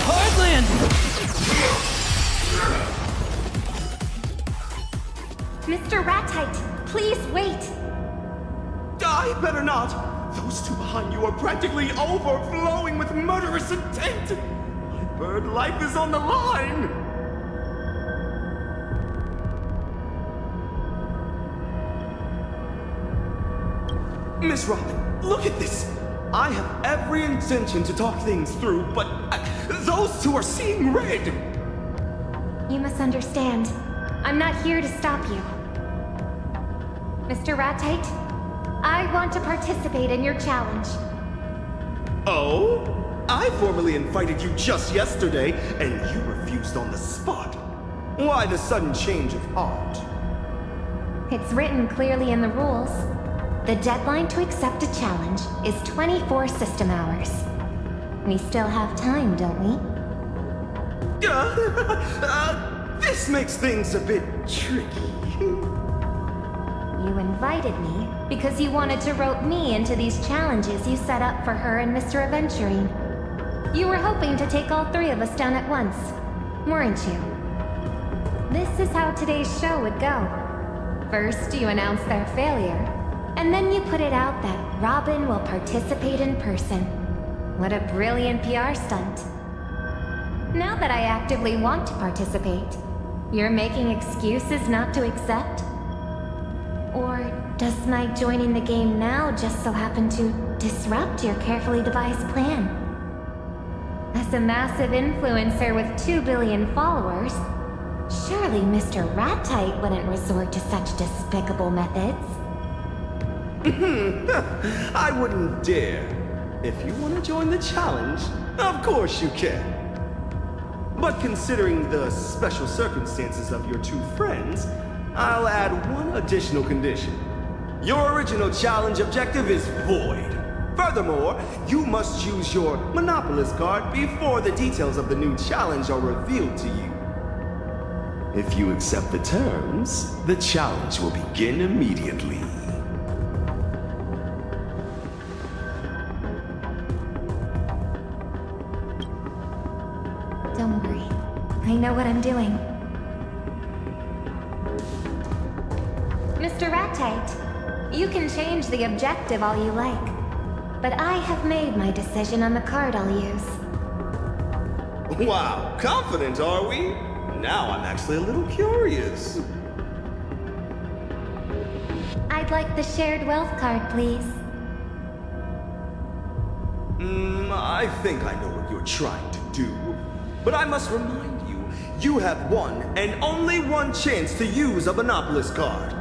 Hardland! Mr. Rat-tight, please wait! I better not! Those two behind you are practically overflowing with murderous intent! My bird life is on the line! Miss Robin, look at this! I have every intention to talk things through, but those two are seeing red! You must understand. I'm not here to stop you. Mr. Rat-tight, I want to participate in your challenge. Oh? I formally invited you just yesterday, and you refused on the spot. Why the sudden change of heart? It's written clearly in the rules. the deadline to accept a challenge is 24 system hours. We still have time, don't we? This makes things a bit tricky. You invited me because you wanted to rope me into these challenges you set up for her and Mr. Aventurine. You were hoping to take all three of us down at once, weren't you? This is how today's show would go. First, you announce their failure, and then you put it out that Robin will participate in person. What a brilliant PR stunt. Now that I actively want to participate, you're making excuses not to accept? Or does my joining the game now just so happen to disrupt your carefully devised plan? As a massive influencer with 2 billion followers, surely Mr. Rat-Tight wouldn't resort to such despicable methods. I wouldn't dare. If you want to join the challenge, of course you can. But considering the special circumstances of your two friends, I'll add one additional condition. Your original challenge objective is void. Furthermore, you must use your Monopolist card before the details of the new challenge are revealed to you. If you accept the terms, the challenge will begin immediately. Don't worry. I know what I'm doing. Mr. Rat-Tight, you can change the objective all you like. But I have made my decision on the card I'll use. Wow, confident are we? Now I'm actually a little curious. I'd like the shared wealth card, please. I think I know what you're trying to do. But I must remind you, you have one and only one chance to use a Monopolist card.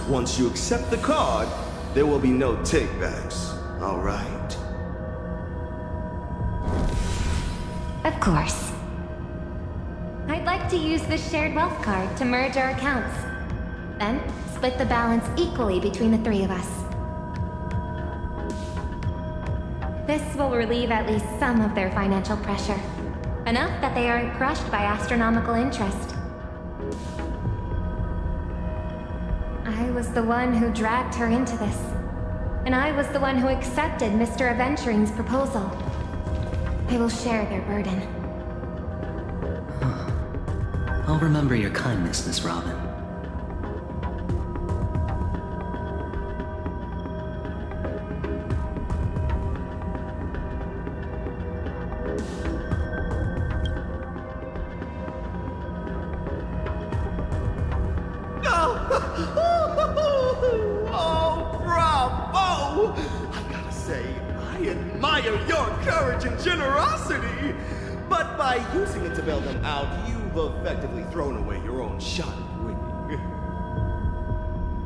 Once you accept the card, there will be no takebacks, all right? Of course. I'd like to use the shared wealth card to merge our accounts. Then, split the balance equally between the three of us. This will relieve at least some of their financial pressure. Enough that they aren't crushed by astronomical interest. I was the one who dragged her into this. And I was the one who accepted Mr. Aventurine's proposal. I will share their burden. I'll remember your kindness, Miss Robin. Oh, bravo! I gotta say, I admire your courage and generosity. But by using it to bail them out, you've effectively thrown away your own shot at winning.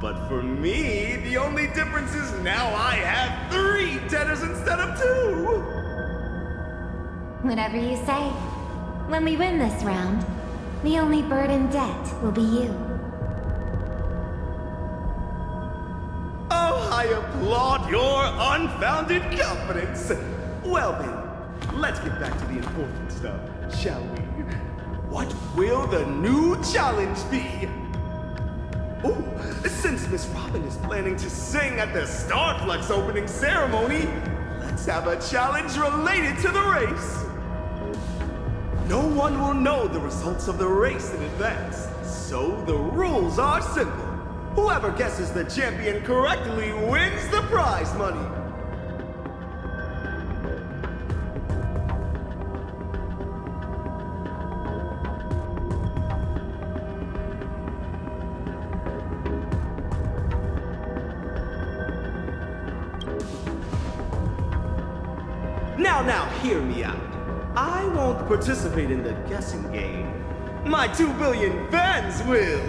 But for me, the only difference is now I have 3 debtors instead of 2. Whatever you say. When we win this round, the only burden debt will be you. Oh, I applaud your unfounded confidence. Well then, let's get back to the important stuff, shall we? What will the new challenge be? Oh, since Miss Robin is planning to sing at the Starflux opening ceremony, let's have a challenge related to the race. No one will know the results of the race in advance, so the rules are simple. Whoever guesses the champion correctly wins the prize money. Now, hear me out. I won't participate in the guessing game. My 2 billion fans will.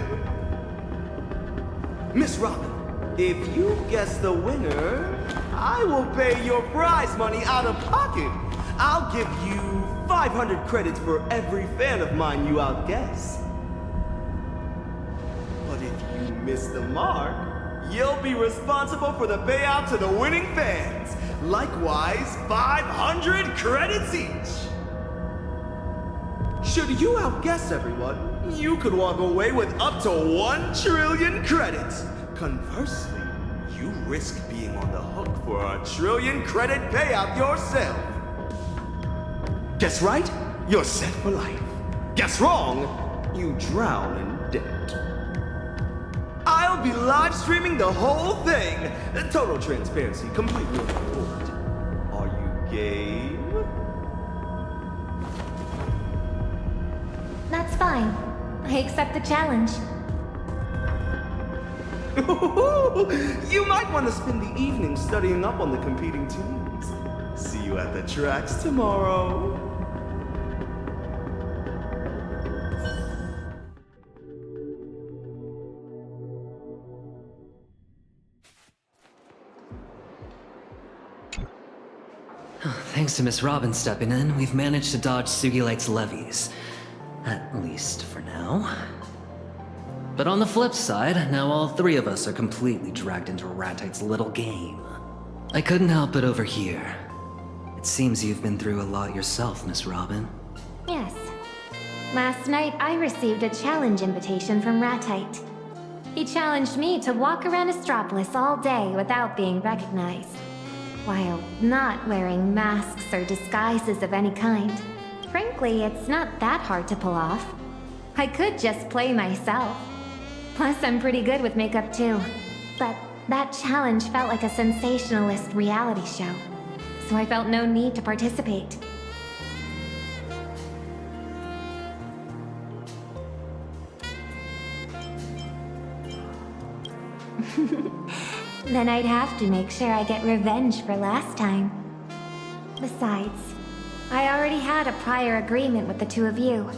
Miss Robin, if you guess the winner, I will pay your prize money out of pocket. I'll give you 500 credits for every fan of mine you outguess. But if you miss the mark, you'll be responsible for the payout to the winning fans. Likewise, 500 credits each. Should you outguess everyone, you could walk away with up to 1 trillion credits. Conversely, you risk being on the hook for a 1 trillion credit payout yourself. Guess right? You're set for life. Guess wrong? You drown in debt. I'll be live streaming the whole thing. Total transparency, completely on board. Are you game? That's fine. I accept the challenge. You might want to spend the evening studying up on the competing teams. See you at the tracks tomorrow. Thanks to Miss Robin stepping in, we've managed to dodge Sugilite's levies. At least for now. But on the flip side, now all 3 of us are completely dragged into Ratite's little game. I couldn't help but overhear. It seems you've been through a lot yourself, Miss Robin. Yes. Last night, I received a challenge invitation from Ratite. He challenged me to walk around Astropolis all day without being recognized, while not wearing masks or disguises of any kind. Frankly, it's not that hard to pull off. I could just play myself. Plus, I'm pretty good with makeup too. But that challenge felt like a sensationalist reality show, so I felt no need to participate. Then I'd have to make sure I get revenge for last time. Besides, I already had a prior agreement with the 2 of you.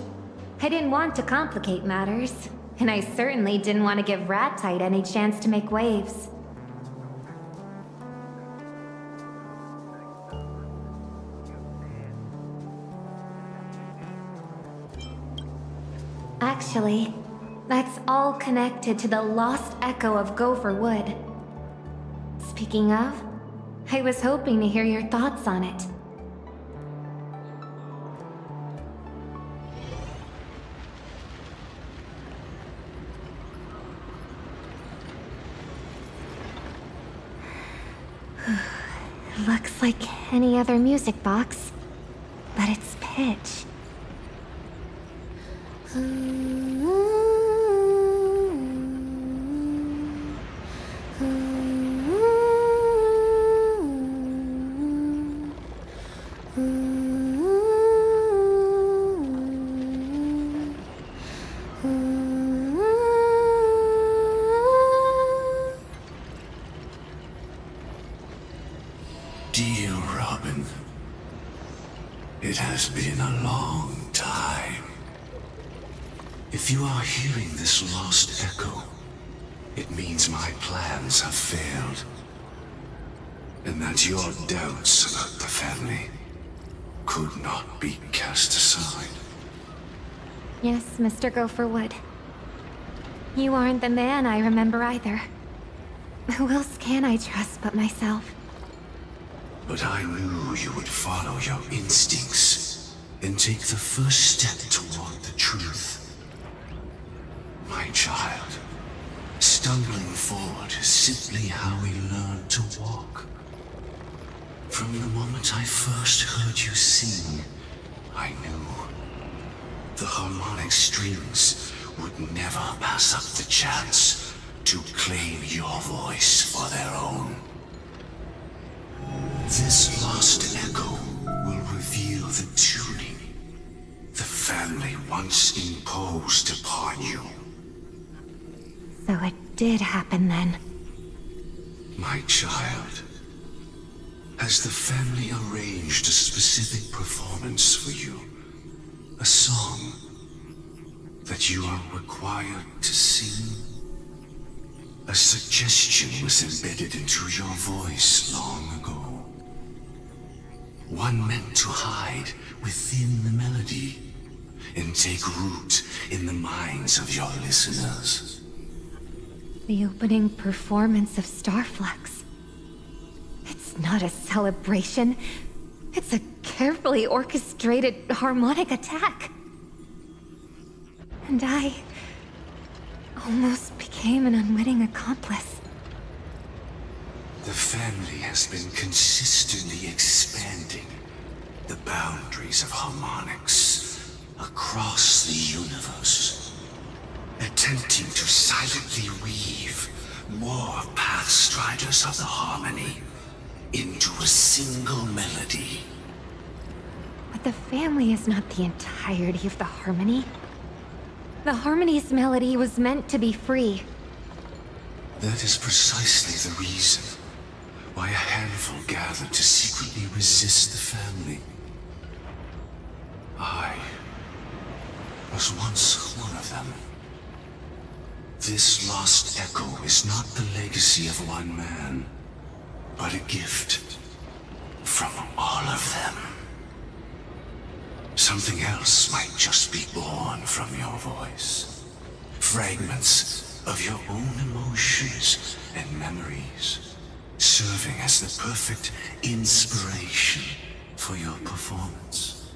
I didn't want to complicate matters, and I certainly didn't want to give Ratite any chance to make waves. Actually, that's all connected to the lost echo of Gopher Wood. Speaking of, I was hoping to hear your thoughts on it. Looks like any other music box, but it's pitch. Dear Robin, it has been a long time. If you are hearing this lost echo, it means my plans have failed. And that your doubts about the family could not be cast aside. Yes, Mr. Gopherwood. You aren't the man I remember either. Who else can I trust but myself? But I knew you would follow your instincts and take the first step toward the truth. My child, stumbling forward is simply how we learn to walk. From the moment I first heard you sing, I knew the harmonic strings would never pass up the chance to claim your voice for their own. This lost echo will reveal the tuning the family once imposed upon you. So it did happen then. My child, has the family arranged a specific performance for you? A song that you are required to sing? A suggestion was embedded into your voice long ago. One meant to hide within the melody and take root in the minds of your listeners. The opening performance of Starflux. It's not a celebration. It's a carefully orchestrated harmonic attack. And I almost became an unwitting accomplice. The family has been consistently expanding the boundaries of harmonics across the universe, attempting to silently weave more Pathstriders of the Harmony into a single melody. But the family is not the entirety of the Harmony. The Harmony's melody was meant to be free. That is precisely the reason why a handful gathered to secretly resist the family. I was once one of them. This lost echo is not the legacy of one man, but a gift from all of them. Something else might just be born from your voice. Fragments of your own emotions and memories, serving as the perfect inspiration for your performance.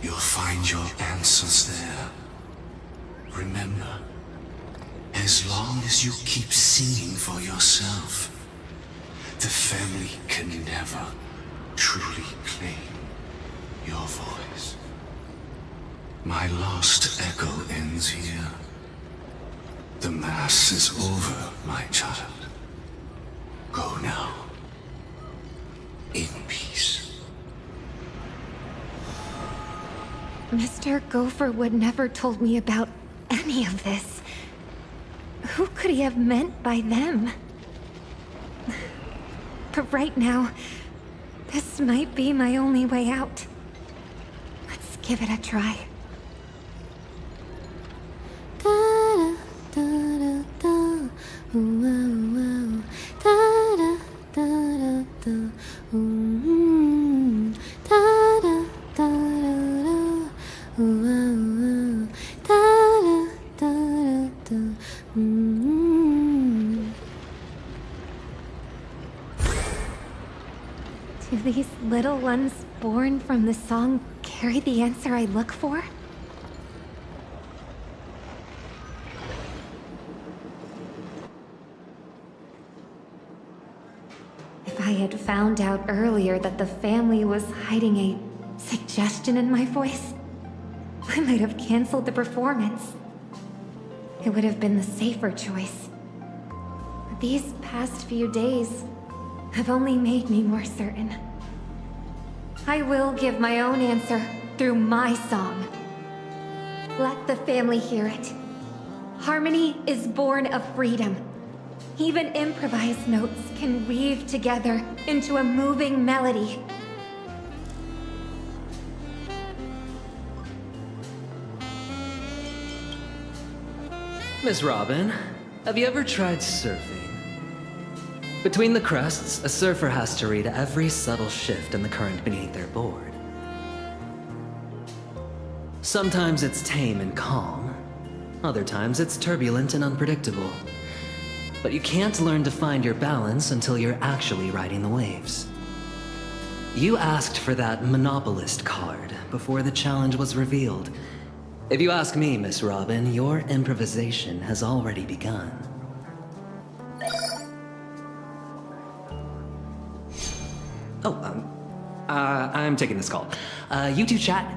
You'll find your answers there. Remember, as long as you keep singing for yourself, the family can never truly claim your voice. My lost echo ends here. The Mass is over, my child. Go now. In peace. Mr. Gopherwood never told me about any of this. Who could he have meant by them? But right now, this might be my only way out. Let's give it a try. Do these little ones born from the song carry the answer I look for? If I had found out earlier that the family was hiding a suggestion in my voice, I might have canceled the performance. It would have been the safer choice. But these past few days have only made me more certain. I will give my own answer through my song. Let the family hear it. Harmony is born of freedom. Even improvised notes can weave together into a moving melody. Miss Robin, have you ever tried surfing? Between the crests, a surfer has to read every subtle shift in the current beneath their board. Sometimes it's tame and calm. Other times it's turbulent and unpredictable. But you can't learn to find your balance until you're actually riding the waves. You asked for that monopolist card before the challenge was revealed. If you ask me, Miss Robin, your improvisation has already begun. Oh, I'm taking this call. You two chat.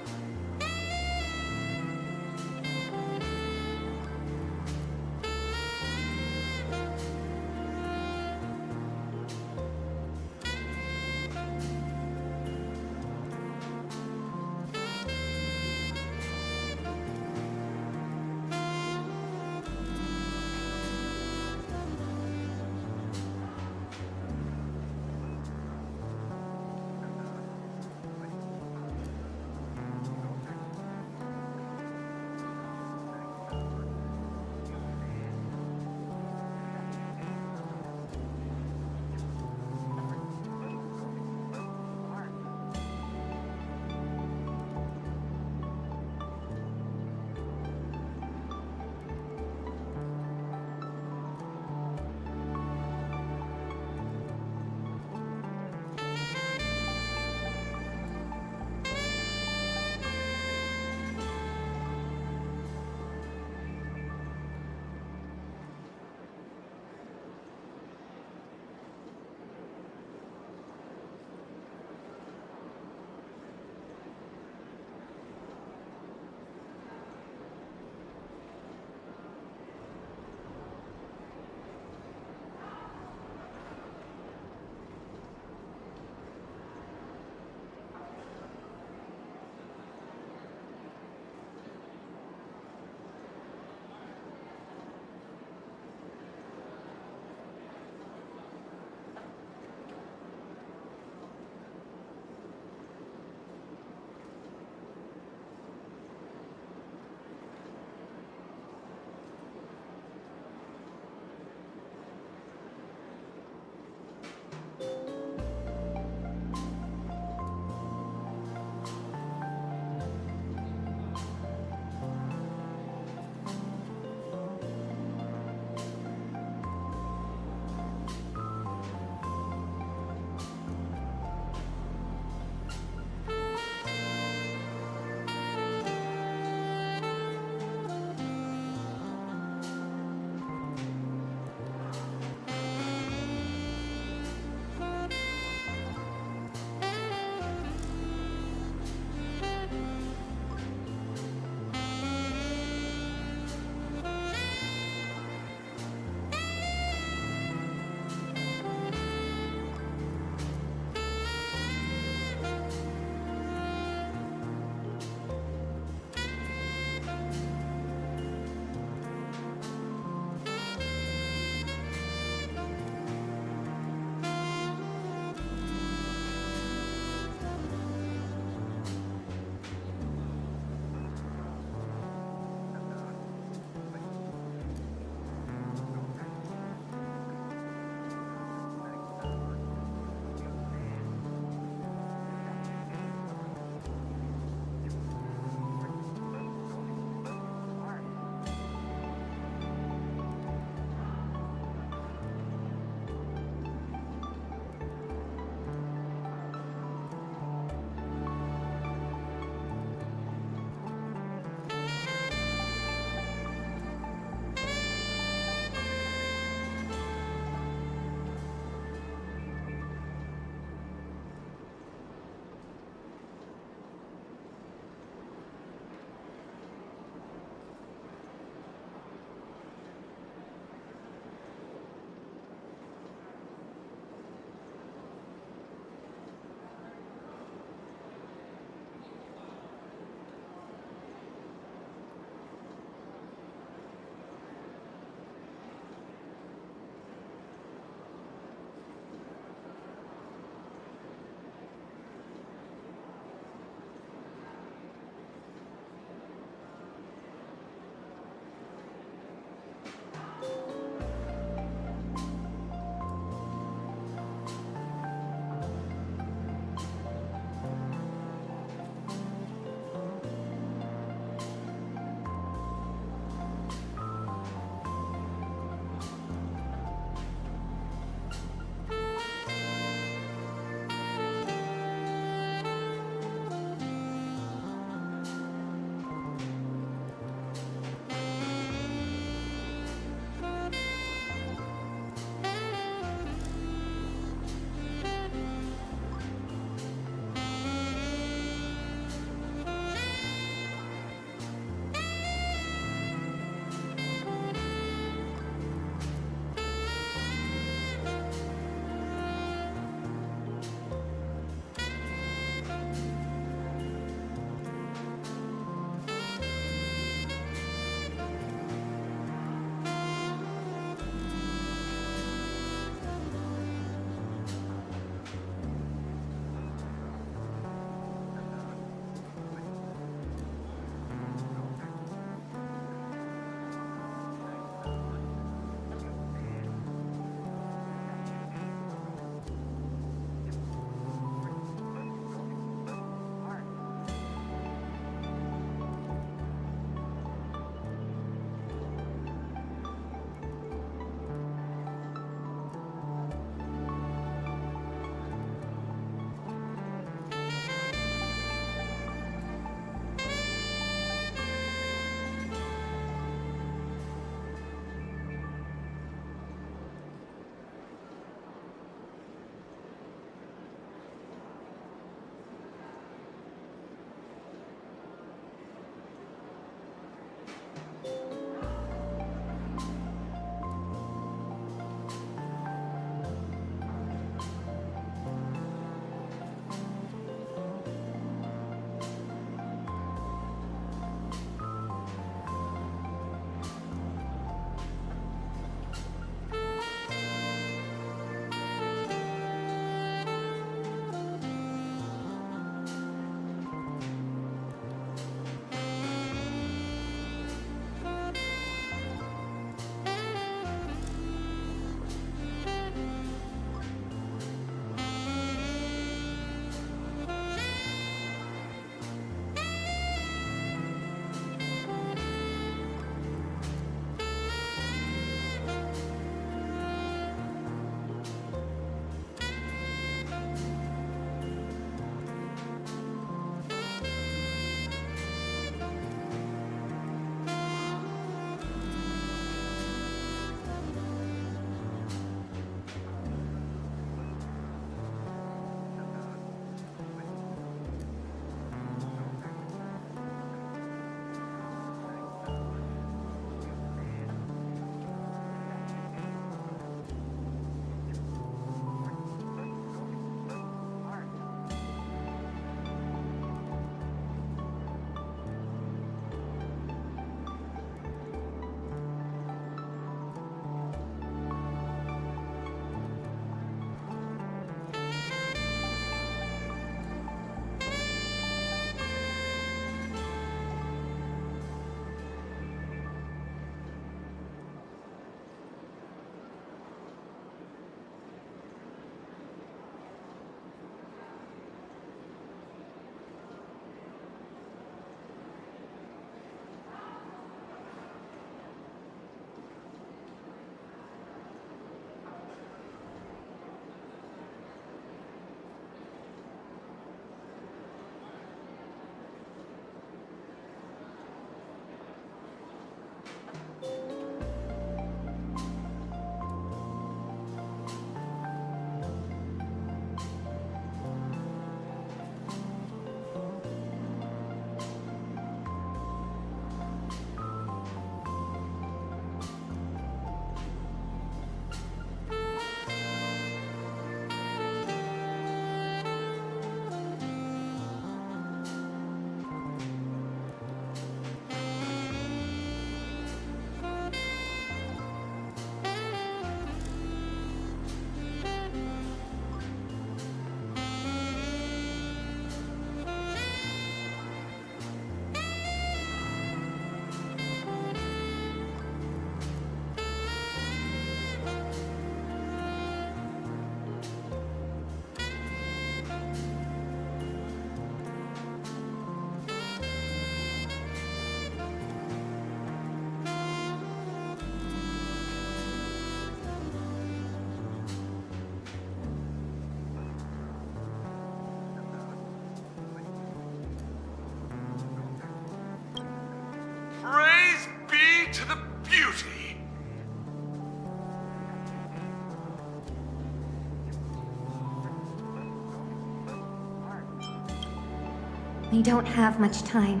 We don't have much time.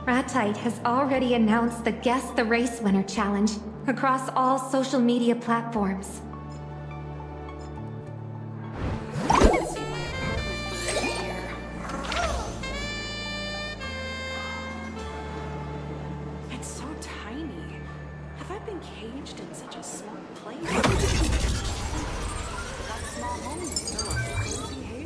Ratite has already announced the Guess the Race Winner challenge across all social media platforms. It's so tiny. Have I been caged in such a small place? That small home is still a crazy haze.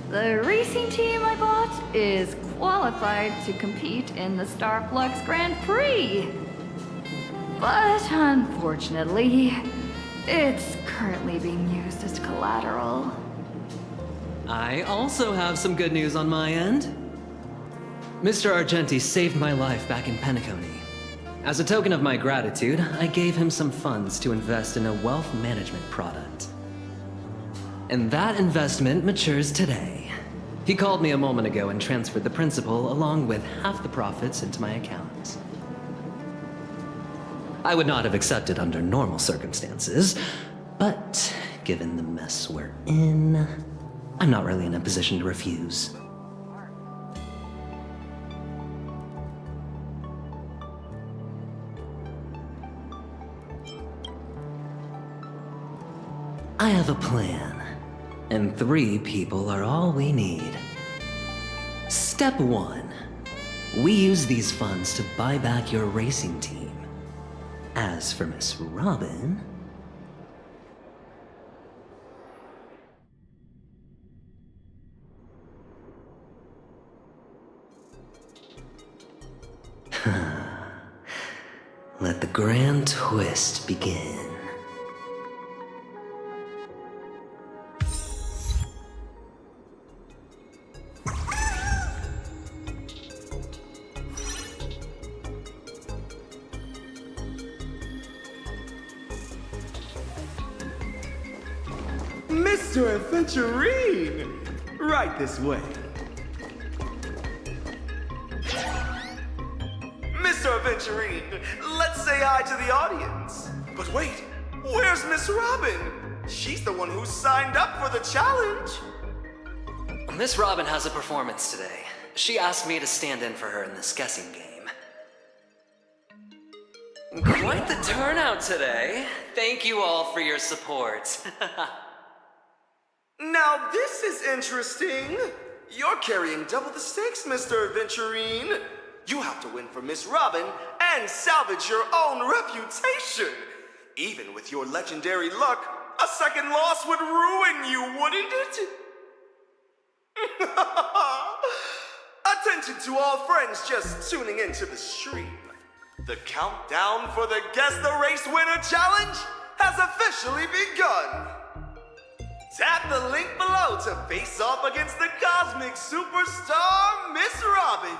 The racing team I bought is qualified to compete in the Starflux Grand Prix. But unfortunately, it's currently being used as collateral. I also have some good news on my end. Mr. Argenti saved my life back in Penacony. As a token of my gratitude, I gave him some funds to invest in a wealth management product. And that investment matures today. He called me a moment ago and transferred the principal along with half the profits into my account. I would not have accepted under normal circumstances, but given the mess we're in, I'm not really in a position to refuse. I have a plan. And 3 people are all we need. Step 1. We use these funds to buy back your racing team. As for Miss Robin... Let the grand twist begin. Mr. Adventurine! Right this way. Mr. Adventurine, let's say hi to the audience. But wait, where's Miss Robin? She's the one who signed up for the challenge. Miss Robin has a performance today. She asked me to stand in for her in this guessing game. Quite the turnout today. Thank you all for your support. Now this is interesting. You're carrying double the stakes, Mr. Adventurine. You have to win for Miss Robin and salvage your own reputation. Even with your legendary luck, a second loss would ruin you, wouldn't it? Attention to all friends just tuning into the stream. The countdown for the Guess the Race Winner Challenge has officially begun. Tap the link below to face off against the cosmic superstar, Miss Robin.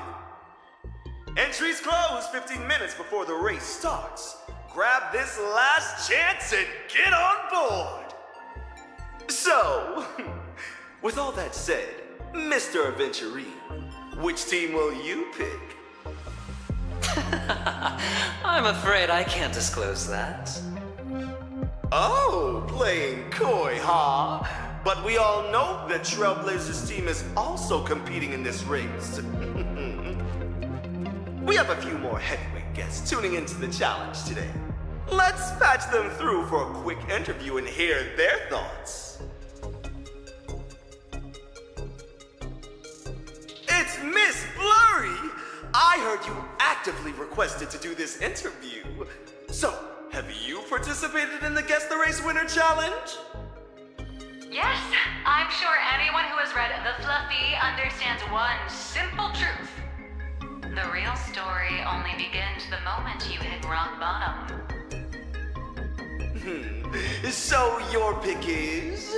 Entries close 15 minutes before the race starts. Grab this last chance and get on board. So, with all that said, Mr. Adventurine, which team will you pick? I'm afraid I can't disclose that. Oh, playing coy, huh? But we all know that Trailblazers team is also competing in this race. We have a few more heavyweight guests tuning into the challenge today. Let's patch them through for a quick interview and hear their thoughts. It's Miss Blurry! I heard you actively requested to do this interview. So, have you participated in the Guess the Race Winner Challenge? Yes, I'm sure anyone who has read The Fluffy understands one simple truth. The real story only begins the moment you hit rock bottom. So your pick is?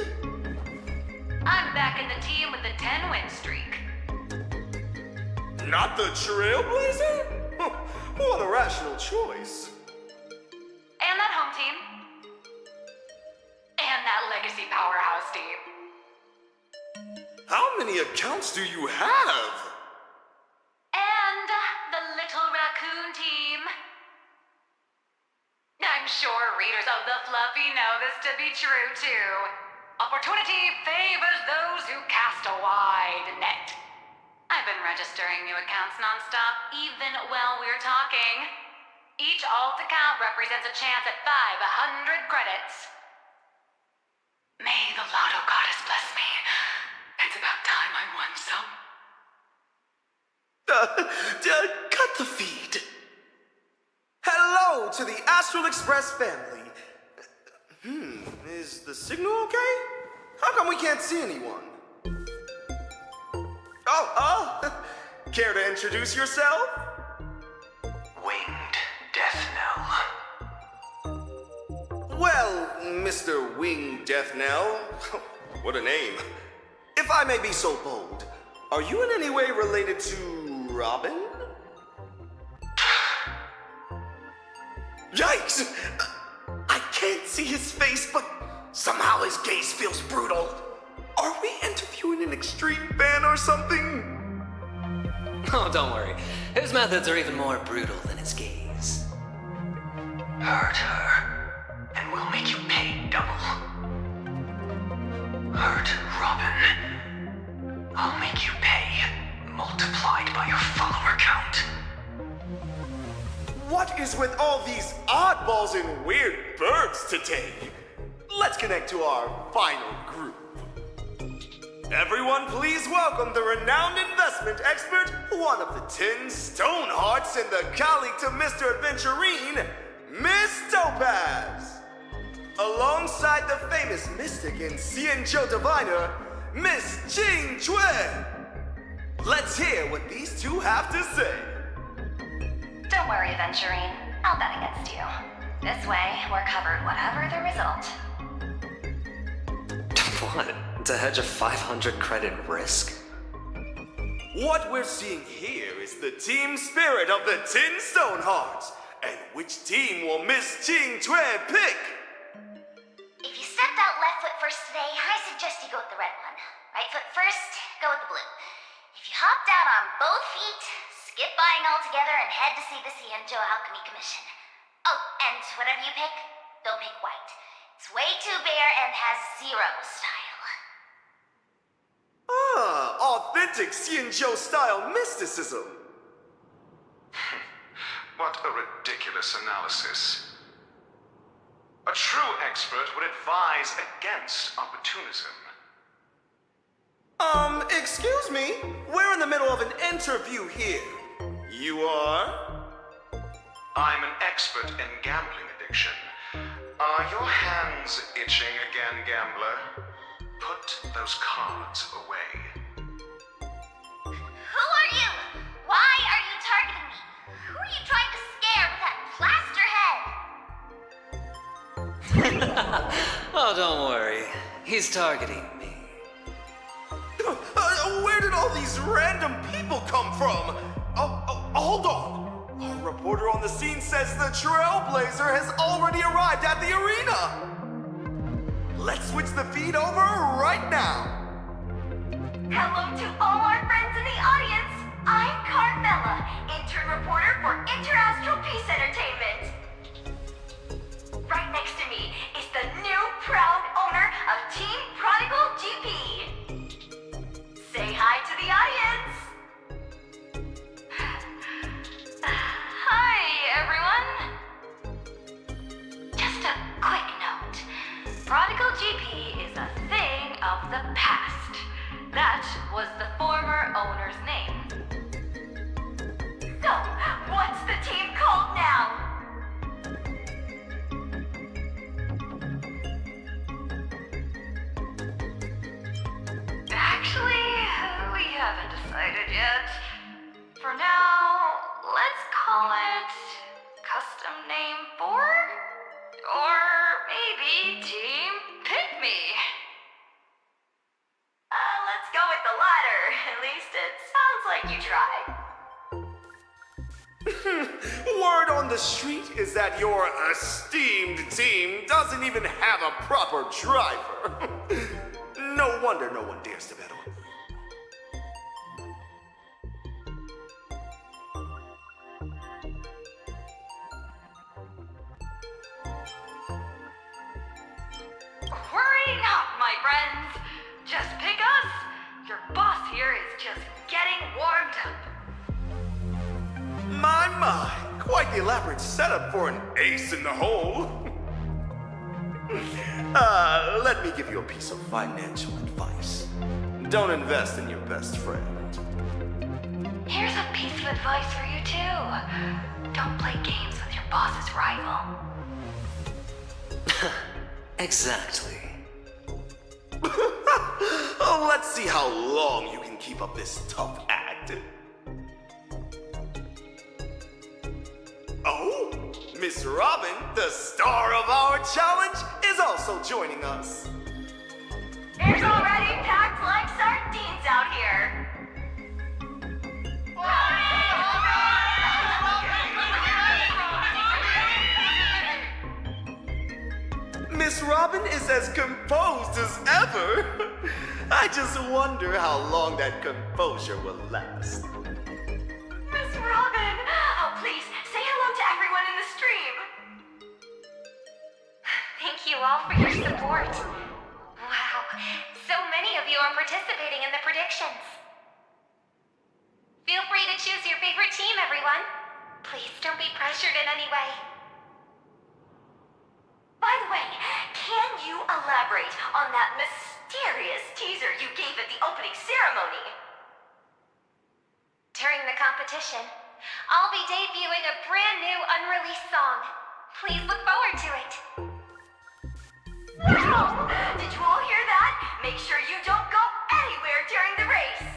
I'm back in the team with the 10-win streak. Not the Trailblazer? What a rational choice. And that home team. And that legacy powerhouse team. How many accounts do you have? And the little raccoon team. I'm sure readers of The Fluffy know this to be true, too. Opportunity favors those who cast a wide net. I've been registering new accounts nonstop, even while we're talking. Each alt account represents a chance at 500 credits. May the Lotto Goddess bless me. It's about time I won some. Cut the feed. Hello to the Astral Express family. Is the signal okay? How come we can't see anyone? Care to introduce yourself? Winged Death Knell. Well, Mr. Winged Death Knell, what a name. If I may be so bold, are you in any way related to Robin? Yikes! I can't see his face, but somehow his gaze feels brutal. Are we interviewing an extreme fan or something? Oh, don't worry. His methods are even more brutal than his gaze. Hurt her, and we'll make you pay double. Hurt Robin. I'll make you pay, multiplied by your follower count. What is with all these oddballs and weird birds today? Let's connect to our final group. Everyone, please welcome the renowned investment expert, one of the 10 stone hearts, and the colleague to Mr. Adventurine, Miss Topaz. Alongside the famous mystic and Xianzhou diviner, Miss Jing Chue. Let's hear what these two have to say. Don't worry, Adventurine. I'll bet against you. This way, we're covered whatever the result. What? To hedge a 500 credit risk? What we're seeing here is the team spirit of the 10 stone hearts. And which team will Miss Jing Chue pick? If you stepped out left foot first today, I suggest you go with the red one. Right foot first, go with the blue. If you hopped out on both feet, skip buying altogether and head to see the Xianzhou Alchemy Commission. Oh, and whatever you pick, don't pick white. It's way too bare and has zero style. Authentic Xianzhou style mysticism. What a ridiculous analysis. A true expert would advise against opportunism. Excuse me? We're in the middle of an interview here. You are? I'm an expert in gambling addiction. Are your hands itching again, gambler? Put those cards away. Who are you? Why are you targeting me? Who are you trying to scare with that plaster head? Oh, don't worry. He's targeting me. Where did all these random people come from? Hold on. Our reporter on the scene says the Trailblazer has already arrived at the arena. Let's switch the feed over right now. Hello to all our friends in the audience. I'm Carmella, intern reporter for Interastral Peace Entertainment. Right next to me is the the new proud owner of Team Prodigal GP. Say hi to the audience. Hi, everyone. Just a quick note. Prodigal GP is a thing of the past. That was the former owner's name. So, what's the team called now? Actually, we haven't decided yet. For now, let's call it Custom Name 4? Or maybe Team Pick Me. Let's go with the latter. At least it sounds like you tried. Word on the street is that your esteemed team doesn't even have a proper driver. No wonder no one dares to battle. Worry not, my friends. Just pick us. Your boss here is just getting warmed up. My, quite the elaborate setup for an ace in the hole. Let me give you a piece of financial advice. Don't invest in your best friend. Here's a piece of advice for you too. Don't play games with your boss's rival. Exactly. Oh, let's see how long you can keep up this tough act. Oh, Miss Robin, the star of our challenge, is also joining us. It's already packed like sardines out here. Miss Robin is as composed as ever. I just wonder how long that composure will last. Miss Robin! Oh, please, say hello to everyone in the stream. Thank you all for your support. Wow, so many of you are participating in the predictions. Feel free to choose your favorite team, everyone. Please don't be pressured in any way. By the way, can you elaborate on that mysterious teaser you gave at the opening ceremony? During the competition, I'll be debuting a brand new unreleased song. Please look forward to it. Wow! Did you all hear that? Make sure you don't go anywhere during the race.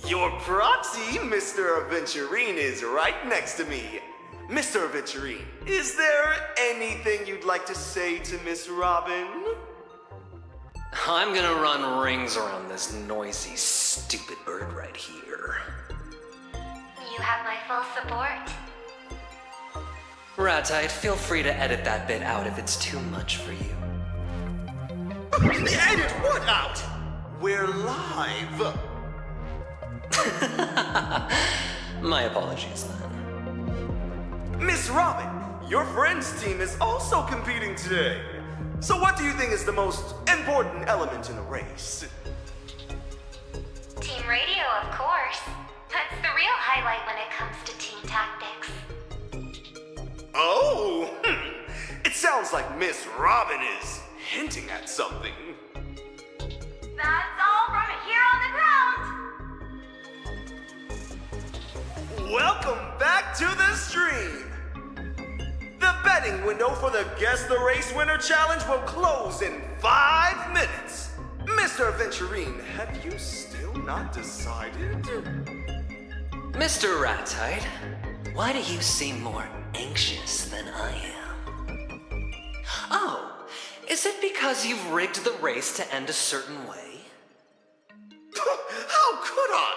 Your proxy, Mr. Aventurine, is right next to me. Mr. Aventurine, is there anything you'd like to say to Miss Robin? I'm gonna run rings around this noisy, stupid bird right here. You have my full support. Ratite, feel free to edit that bit out if it's too much for you. Edit what out? We're live. My apologies then. Miss Robin, your friend's team is also competing today. So what do you think is the most important element in a race? Team radio, of course. That's the real highlight when it comes to team tactics. Oh, it sounds like Miss Robin is hinting at something. That's all from here on the ground. Welcome back to the stream. The betting window for the Guess the Race Winner Challenge will close in 5 minutes. Mr. Aventurine, have you still not decided? Mr. Ratite, why do you seem more anxious than I am? Oh, is it because you've rigged the race to end a certain way? How could I?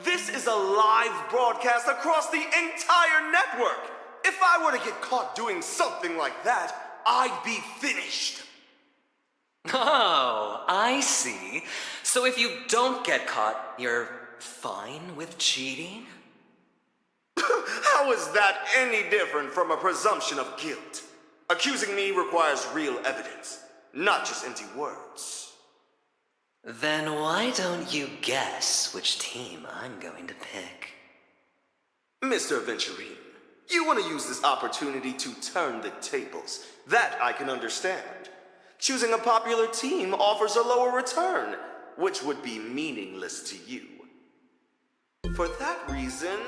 This is a live broadcast across the entire network. If I were to get caught doing something like that, I'd be finished. Oh, I see. So if you don't get caught, you're fine with cheating? How is that any different from a presumption of guilt? Accusing me requires real evidence, not just empty words. Then why don't you guess which team I'm going to pick? Mr. Aventurine, you want to use this opportunity to turn the tables. That I can understand. Choosing a popular team offers a lower return, which would be meaningless to you. For that reason,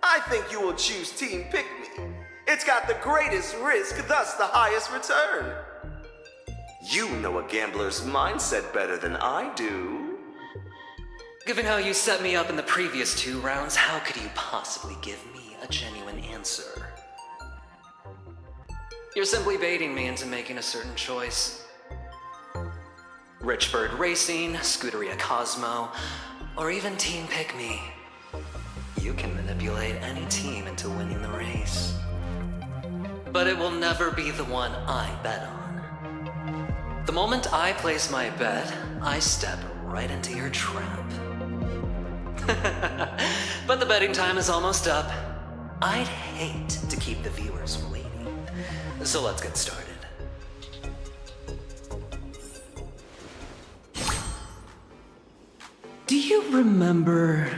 I think you will choose Team Pick Me. It's got the greatest risk, thus the highest return. You know a gambler's mindset better than I do. Given how you set me up in the previous 2 rounds, how could you possibly give me a genuine answer? You're simply baiting me into making a certain choice. Richbird Racing, Scuderia Cosmo, or even Team Pick Me. You can manipulate any team into winning the race. But it will never be the one I bet on. The moment I place my bet, I step right into your trap. But the betting time is almost up. I'd hate to keep the viewers waiting. So let's get started. Do you remember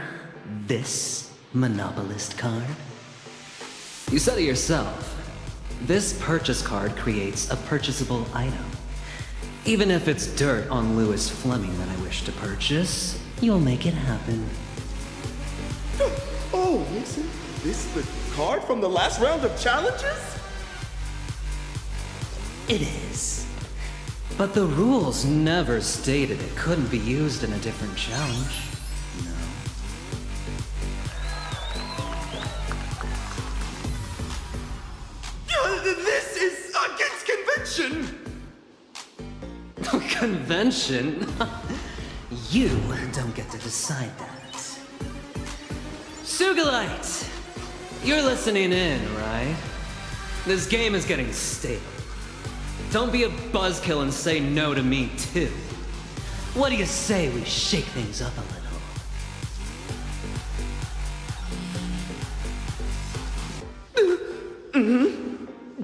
this monopolist card? You said it yourself. This purchase card creates a purchasable item. Even if it's dirt on Lewis Fleming that I wish to purchase, you'll make it happen. Oh, isn't this the card from the last round of challenges? It is. But the rules never stated it couldn't be used in a different challenge. This is against convention! Convention? You don't get to decide that. Sugalite! You're listening in, right? This game is getting stale. Don't be a buzzkill and say no to me, too. What do you say we shake things up a little?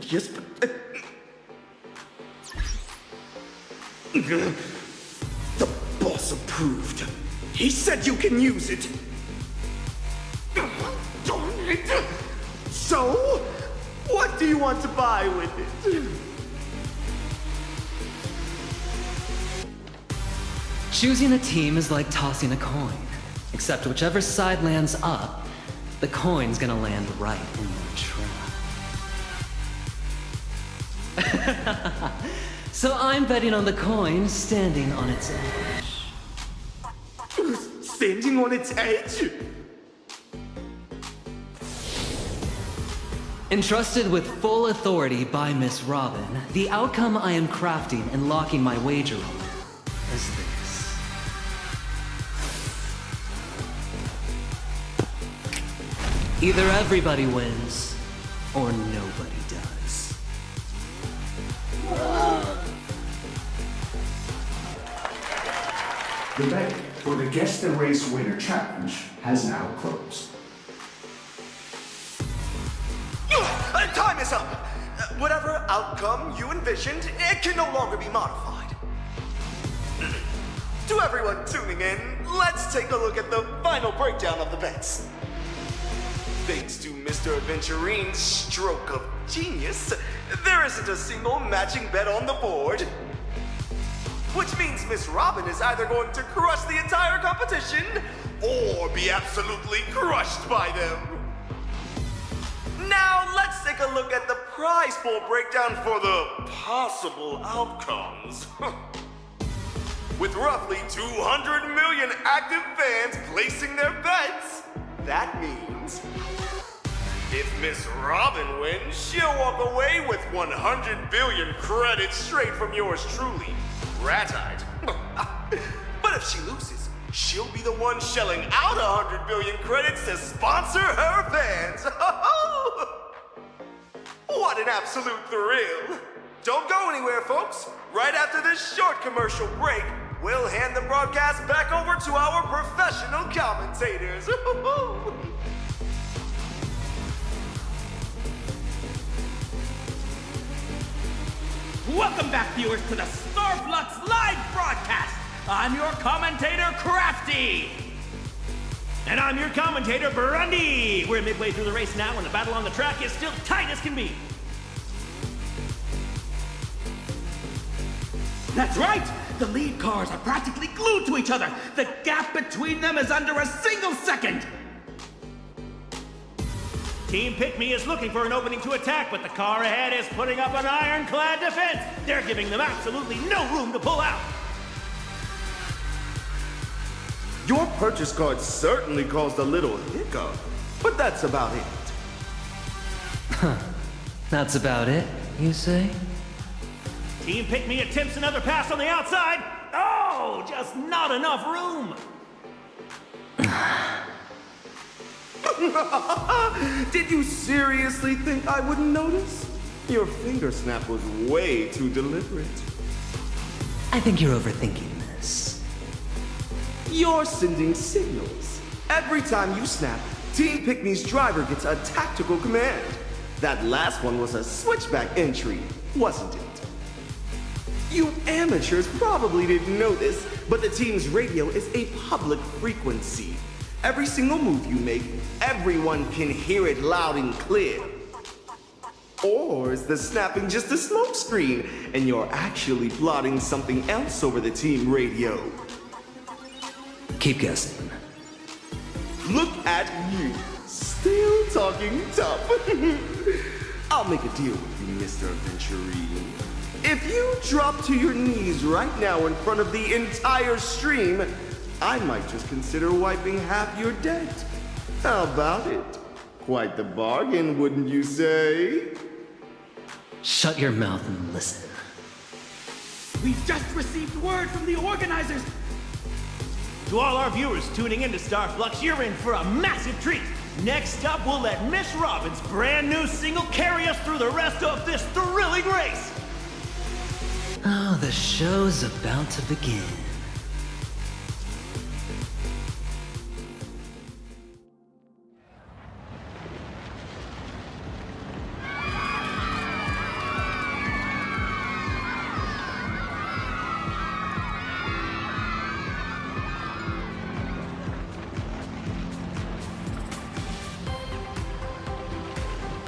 Yes, but... The boss approved. He said you can use it. Darn it! So, what do you want to buy with it? Choosing a team is like tossing a coin. Except whichever side lands up, the coin's gonna land right in your trap. So I'm betting on the coin standing on its edge. Standing on its edge? Entrusted with full authority by Miss Robin, the outcome I am crafting and locking my wager on is this. Either everybody wins, or nobody does. The betting for the Guess the Race Winner Challenge has now closed. Time is up! Whatever outcome you envisioned, it can no longer be modified. To everyone tuning in, let's take a look at the final breakdown of the bets. Thanks to Mr. Aventurine's stroke of genius, there isn't a single matching bet on the board. Which means Miss Robin is either going to crush the entire competition, or be absolutely crushed by them. Now, let's take a look at the prize pool breakdown for the possible outcomes. With roughly 200 million active fans placing their bets, that means if Miss Robin wins, she'll walk away with 100 billion credits straight from yours truly, Rat-eyed. But if she loses, she'll be the one shelling out 100 billion credits to sponsor her fans. What an absolute thrill. Don't go anywhere, folks. Right after this short commercial break, we'll hand the broadcast back over to our professional commentators. Welcome back, viewers, to the Starflux live broadcast. I'm your commentator, Crafty. And I'm your commentator, Brandy. We're midway through the race now, and the battle on the track is still tight as can be. That's right! The lead cars are practically glued to each other. The gap between them is under a single second. Team Pick Me is looking for an opening to attack, but the car ahead is putting up an ironclad defense. They're giving them absolutely no room to pull out. Your purchase card certainly caused a little hiccup, but that's about it. Huh. That's about it, you say? Team Pick Me attempts another pass on the outside. Oh, just not enough room. Did you seriously think I wouldn't notice? Your finger snap was way too deliberate. I think you're overthinking this. You're sending signals. Every time you snap, Team Pick Me's driver gets a tactical command. That last one was a switchback entry, wasn't it? You amateurs probably didn't know this, but the team's radio is a public frequency. Every single move you make, everyone can hear it loud and clear. Or is the snapping just a smokescreen, and you're actually plotting something else over the team radio? Keep guessing. Look at you, still talking tough. I'll make a deal with you, Mr. Aventurine. If you drop to your knees right now in front of the entire stream, I might just consider wiping half your debt. How about it? Quite the bargain, wouldn't you say? Shut your mouth and listen. We've just received word from the organizers. To all our viewers tuning into Starflux, you're in for a massive treat. Next up, we'll let Miss Robin's brand new single carry us through the rest of this thrilling race. Oh, the show's about to begin.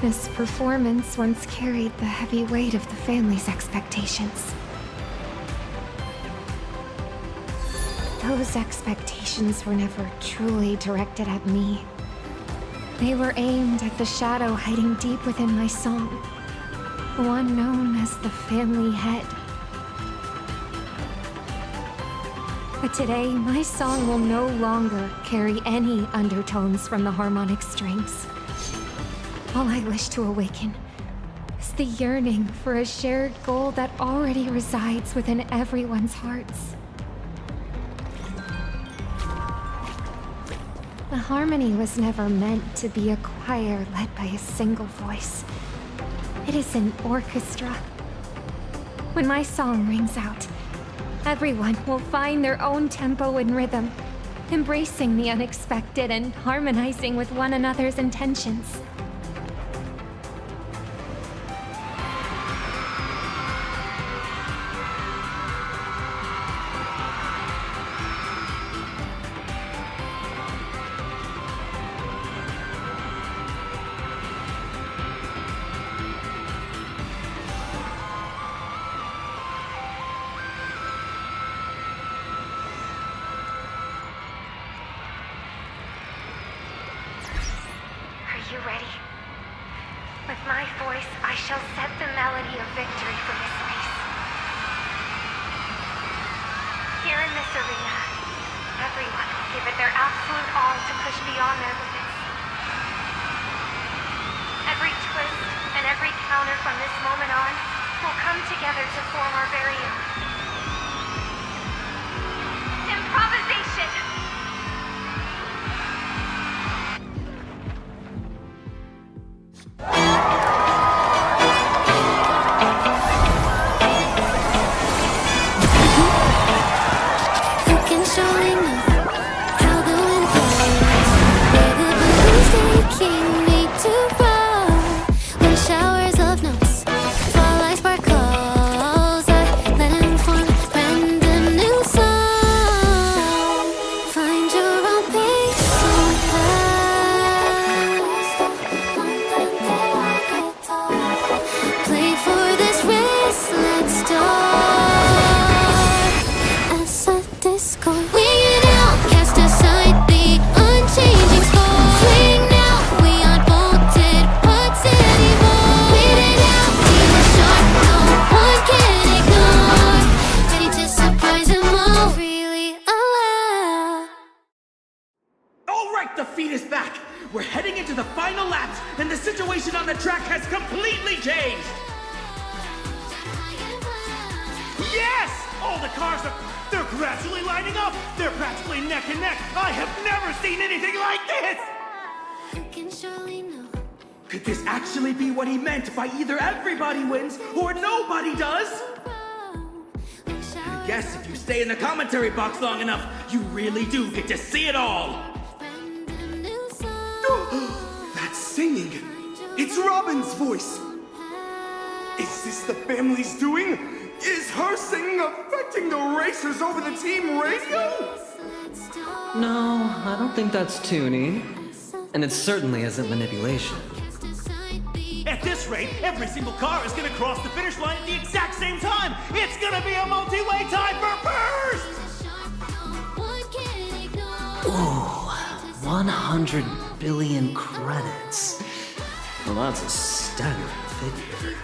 This performance once carried the heavy weight of the family's expectations. Those expectations were never truly directed at me. They were aimed at the shadow hiding deep within my song, the one known as the family head. But today, my song will no longer carry any undertones from the harmonic strings. All I wish to awaken is the yearning for a shared goal that already resides within everyone's hearts. The harmony was never meant to be a choir led by a single voice. It is an orchestra. When my song rings out, everyone will find their own tempo and rhythm, embracing the unexpected and harmonizing with one another's intentions. You ready? With my voice, I shall set the melody of victory for this race. Here in this arena, everyone will give it their absolute all to push beyond their limits. Every twist and every counter from this moment on will come together to form our very own. Improvisation! Showers of notes fall like sparkles. changed! Yes! All the cars they're gradually lining up! They're practically neck and neck! I have never seen anything like this! Could this actually be what he meant by either everybody wins or nobody does? I guess if you stay in the commentary box long enough, you really do get to see it all! That's singing! It's Robin's voice! Is this the family's doing? Is her singing affecting the racers over the team radio? No, I don't think that's tuning. And it certainly isn't manipulation. At this rate, every single car is gonna cross the finish line at the exact same time! It's gonna be a multi-way tie for first! Ooh, 100 billion credits. Well, that's a staggering figure.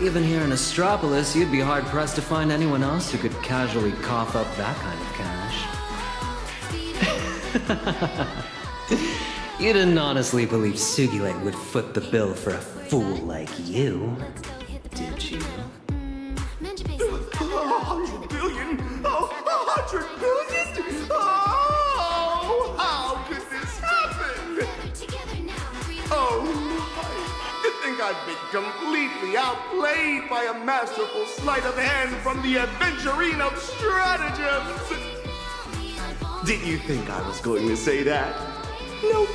Even here in Astropolis, you'd be hard-pressed to find anyone else who could casually cough up that kind of cash. You didn't honestly believe Sugilei would foot the bill for a fool like you, did you? 100 billion? 100 billion? Oh, how could this happen? Oh my. You think I've been completely outplayed by a masterful sleight of hand from the adventurine of stratagems? Did you think I was going to say that? Nope.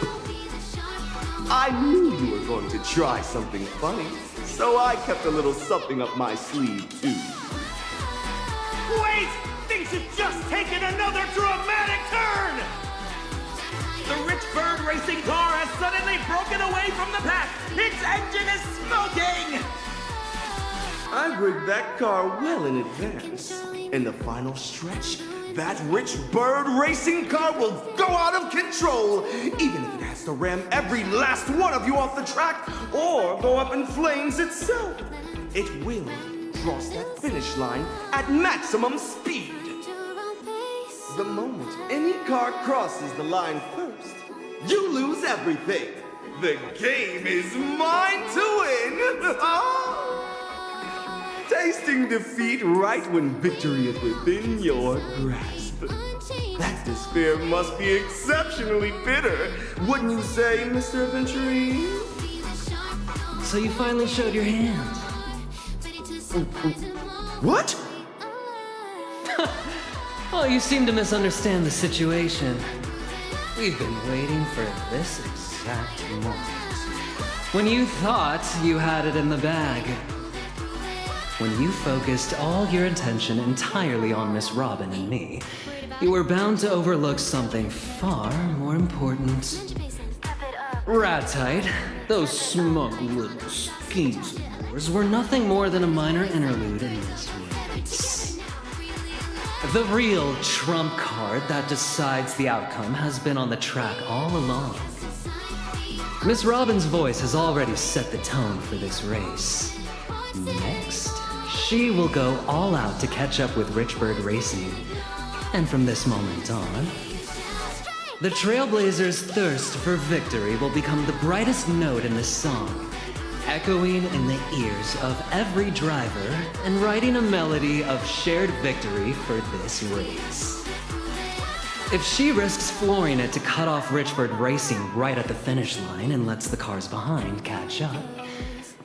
I knew you were going to try something funny, so I kept a little something up my sleeve, too. Wait! Things have just taken another dramatic turn! The Rich Bird racing car has suddenly broken away from the pack! Its engine is smoking! I rigged that car well in advance. In the final stretch, that Rich Bird racing car will go out of control, even if it has to ram every last one of you off the track or go up in flames itself. It will cross that finish line at maximum speed. The moment any car crosses the line first, you lose everything. The game is mine to win. Tasting defeat right when victory is within your grasp. That despair must be exceptionally bitter, wouldn't you say, Mr. Aventurine? So you finally showed your hand. What? Oh, you seem to misunderstand the situation. We've been waiting for this exact moment. When you thought you had it in the bag. When you focused all your attention entirely on Miss Robin and me, you were bound to overlook something far more important. Ratite, those smug little schemes of yours were nothing more than a minor interlude in this race. The real trump card that decides the outcome has been on the track all along. Miss Robin's voice has already set the tone for this race. Next, she will go all out to catch up with Richbird Racing. And from this moment on, the Trailblazers' thirst for victory will become the brightest note in the song, echoing in the ears of every driver and writing a melody of shared victory for this race. If she risks flooring it to cut off Richbird Racing right at the finish line and lets the cars behind catch up,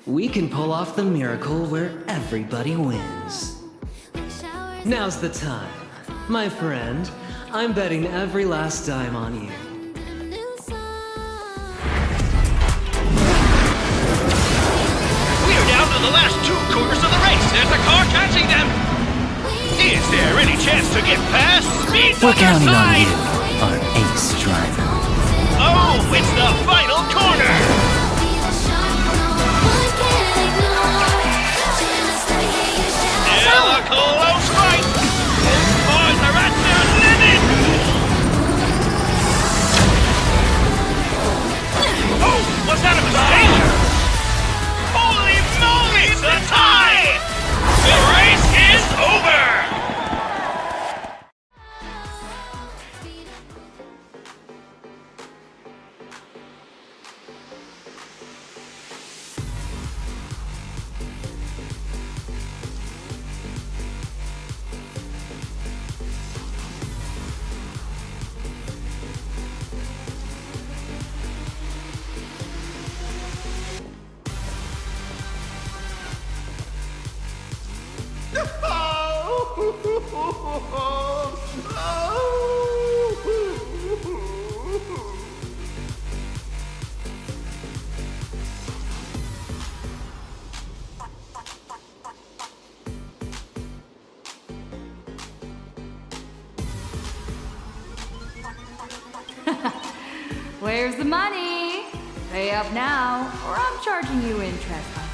we can pull off the miracle where everybody wins. Now's the time. My friend, I'm betting every last dime on you. We're down to the last 2 quarters of the race. There's a car catching them. Is there any chance to get past? Speed's We're on their counting on side. you, our ace driver. Oh, it's the final corner. Still a close fight. Boys are at their limit. Oh, was that a mistake? Holy moly, it's a tie! The race is over! Where's the money? Pay up now, or I'm charging you interest by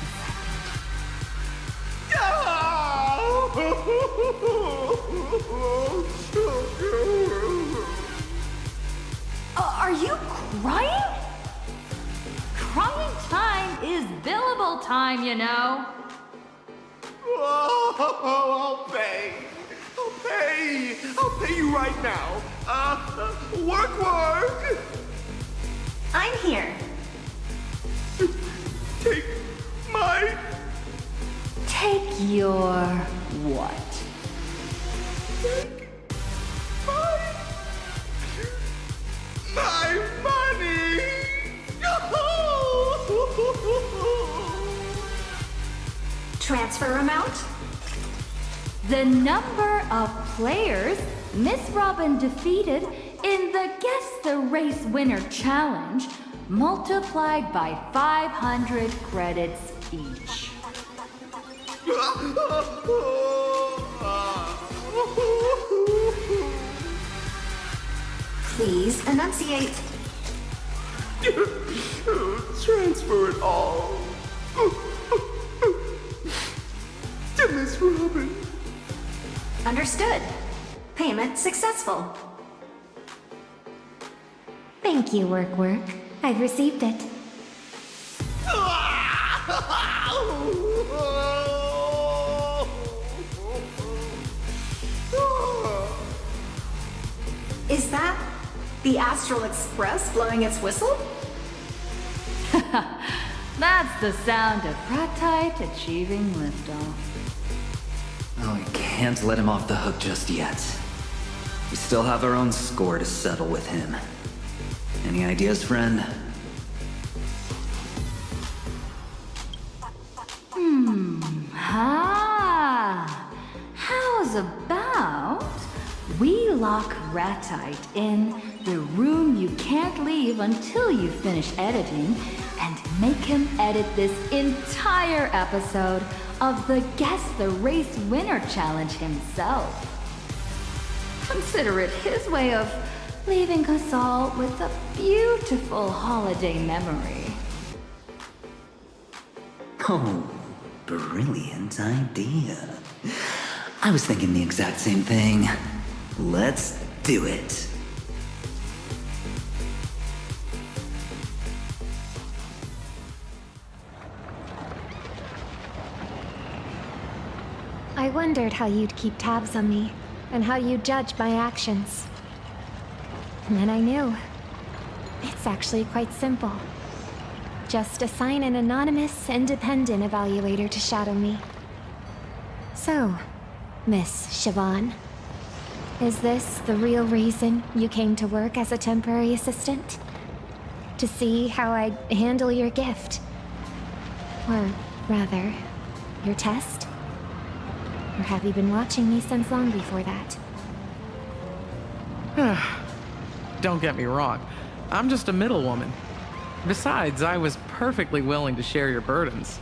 Are you crying? Crying time is billable time, you know. I'll pay. I'll pay you right now. Work. I'm here. Take your what? My money. Transfer amount? The number of players Miss Robin defeated in the Guess the Race Winner Challenge multiplied by 500 credits each. Please enunciate. Transfer it all to Miss Robin. Understood. Payment successful. Thank you, Work. I've received it. Is that the Astral Express blowing its whistle? That's the sound of Ratite achieving liftoff. Oh, we can't let him off the hook just yet. We still have our own score to settle with him. Any ideas, friend? How's about we lock Ratite in the room you can't leave until you finish editing and make him edit this entire episode of the Guess the Race Winner Challenge himself. Consider it his way of leaving us all with a beautiful holiday memory. Oh, brilliant idea. I was thinking the exact same thing. Let's do it. I wondered how you'd keep tabs on me, and how you'd judge my actions. And then I knew. It's actually quite simple. Just assign an anonymous, independent evaluator to shadow me. So, Miss Siobhan, is this the real reason you came to work as a temporary assistant? To see how I'd handle your gift? Or rather, your test? Or have you been watching me since long before that? Don't get me wrong. I'm just a middlewoman. Besides, I was perfectly willing to share your burdens.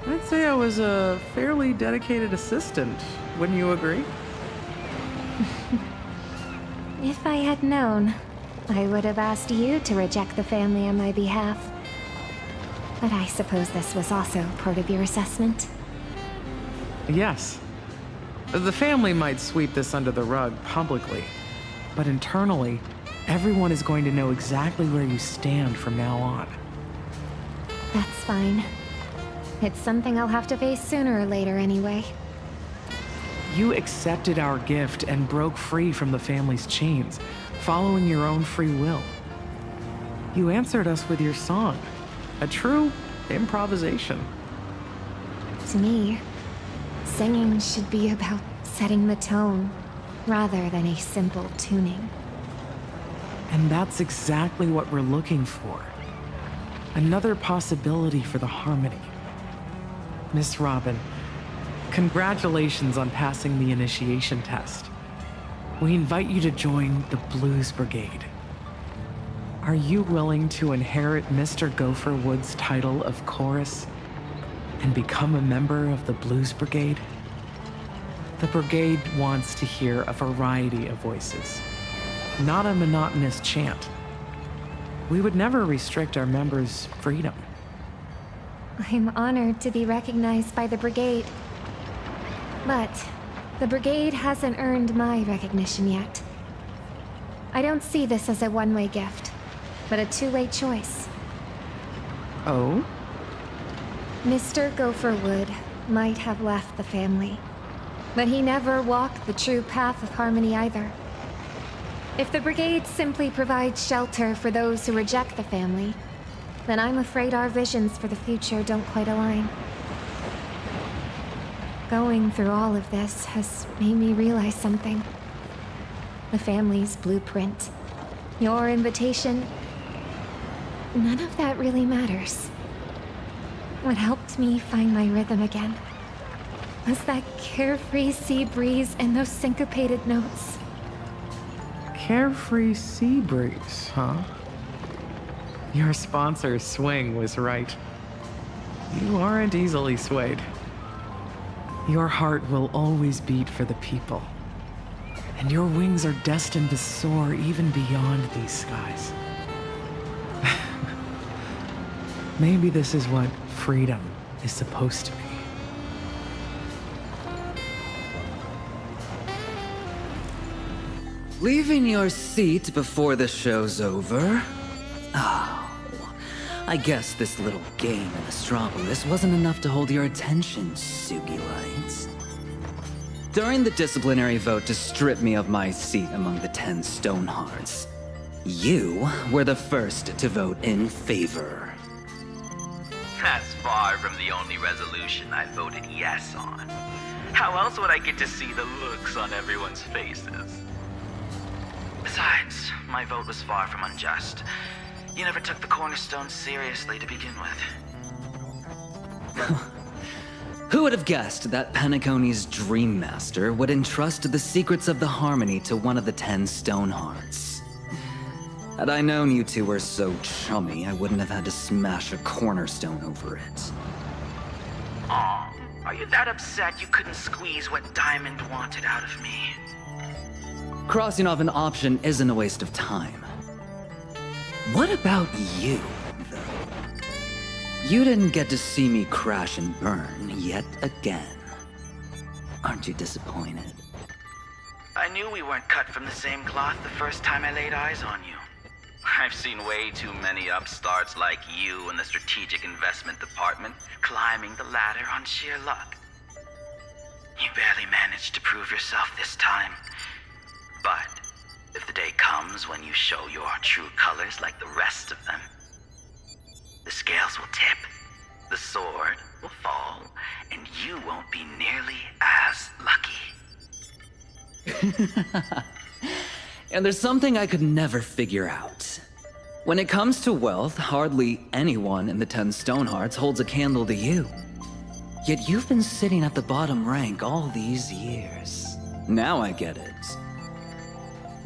I'd say I was a fairly dedicated assistant. Wouldn't you agree? If I had known, I would have asked you to reject the family on my behalf. But I suppose this was also part of your assessment. Yes. The family might sweep this under the rug publicly, but internally, everyone is going to know exactly where you stand from now on. That's fine. It's something I'll have to face sooner or later anyway. You accepted our gift and broke free from the family's chains, following your own free will. You answered us with your song, a true improvisation. To me, singing should be about setting the tone, rather than a simple tuning. And that's exactly what we're looking for. Another possibility for the harmony. Miss Robin, congratulations on passing the initiation test. We invite you to join the Blues Brigade. Are you willing to inherit Mr. Gopher Wood's title of chorus and become a member of the Blues Brigade? The brigade wants to hear a variety of voices, not a monotonous chant. We would never restrict our members' freedom. I'm honored to be recognized by the Brigade. But the Brigade hasn't earned my recognition yet. I don't see this as a one-way gift, but a two-way choice. Oh? Mr. Gopherwood might have left the family, but he never walked the true path of harmony either. If the Brigade simply provides shelter for those who reject the family, then I'm afraid our visions for the future don't quite align. Going through all of this has made me realize something. The family's blueprint, your invitation, none of that really matters. What helped me find my rhythm again was that carefree sea breeze and those syncopated notes. Carefree sea breeze, huh? Your sponsor's swing was right. You aren't easily swayed. Your heart will always beat for the people. And your wings are destined to soar even beyond these skies. Maybe this is what freedom is supposed to be. Leaving your seat before the show's over? Oh, I guess this little game in Astropolis wasn't enough to hold your attention, Sugilites. During the disciplinary vote to strip me of my seat among the 10 Stonehearts, you were the first to vote in favor. That's far from the only resolution I voted yes on. How else would I get to see the looks on everyone's faces? Besides, my vote was far from unjust. You never took the Cornerstone seriously to begin with. Who would have guessed that Penacony's Dream Master would entrust the secrets of the Harmony to one of the 10 Stonehearts? Had I known you two were so chummy, I wouldn't have had to smash a cornerstone over it. Aw, are you that upset you couldn't squeeze what Diamond wanted out of me? Crossing off an option isn't a waste of time. What about you, though? You didn't get to see me crash and burn yet again. Aren't you disappointed? I knew we weren't cut from the same cloth the first time I laid eyes on you. I've seen way too many upstarts like you in the strategic investment department climbing the ladder on sheer luck. You barely managed to prove yourself this time. But if the day comes when you show your true colors like the rest of them, the scales will tip, the sword will fall, and you won't be nearly as lucky. And there's something I could never figure out. When it comes to wealth, hardly anyone in the 10 Stonehearts holds a candle to you. Yet you've been sitting at the bottom rank all these years. Now I get it.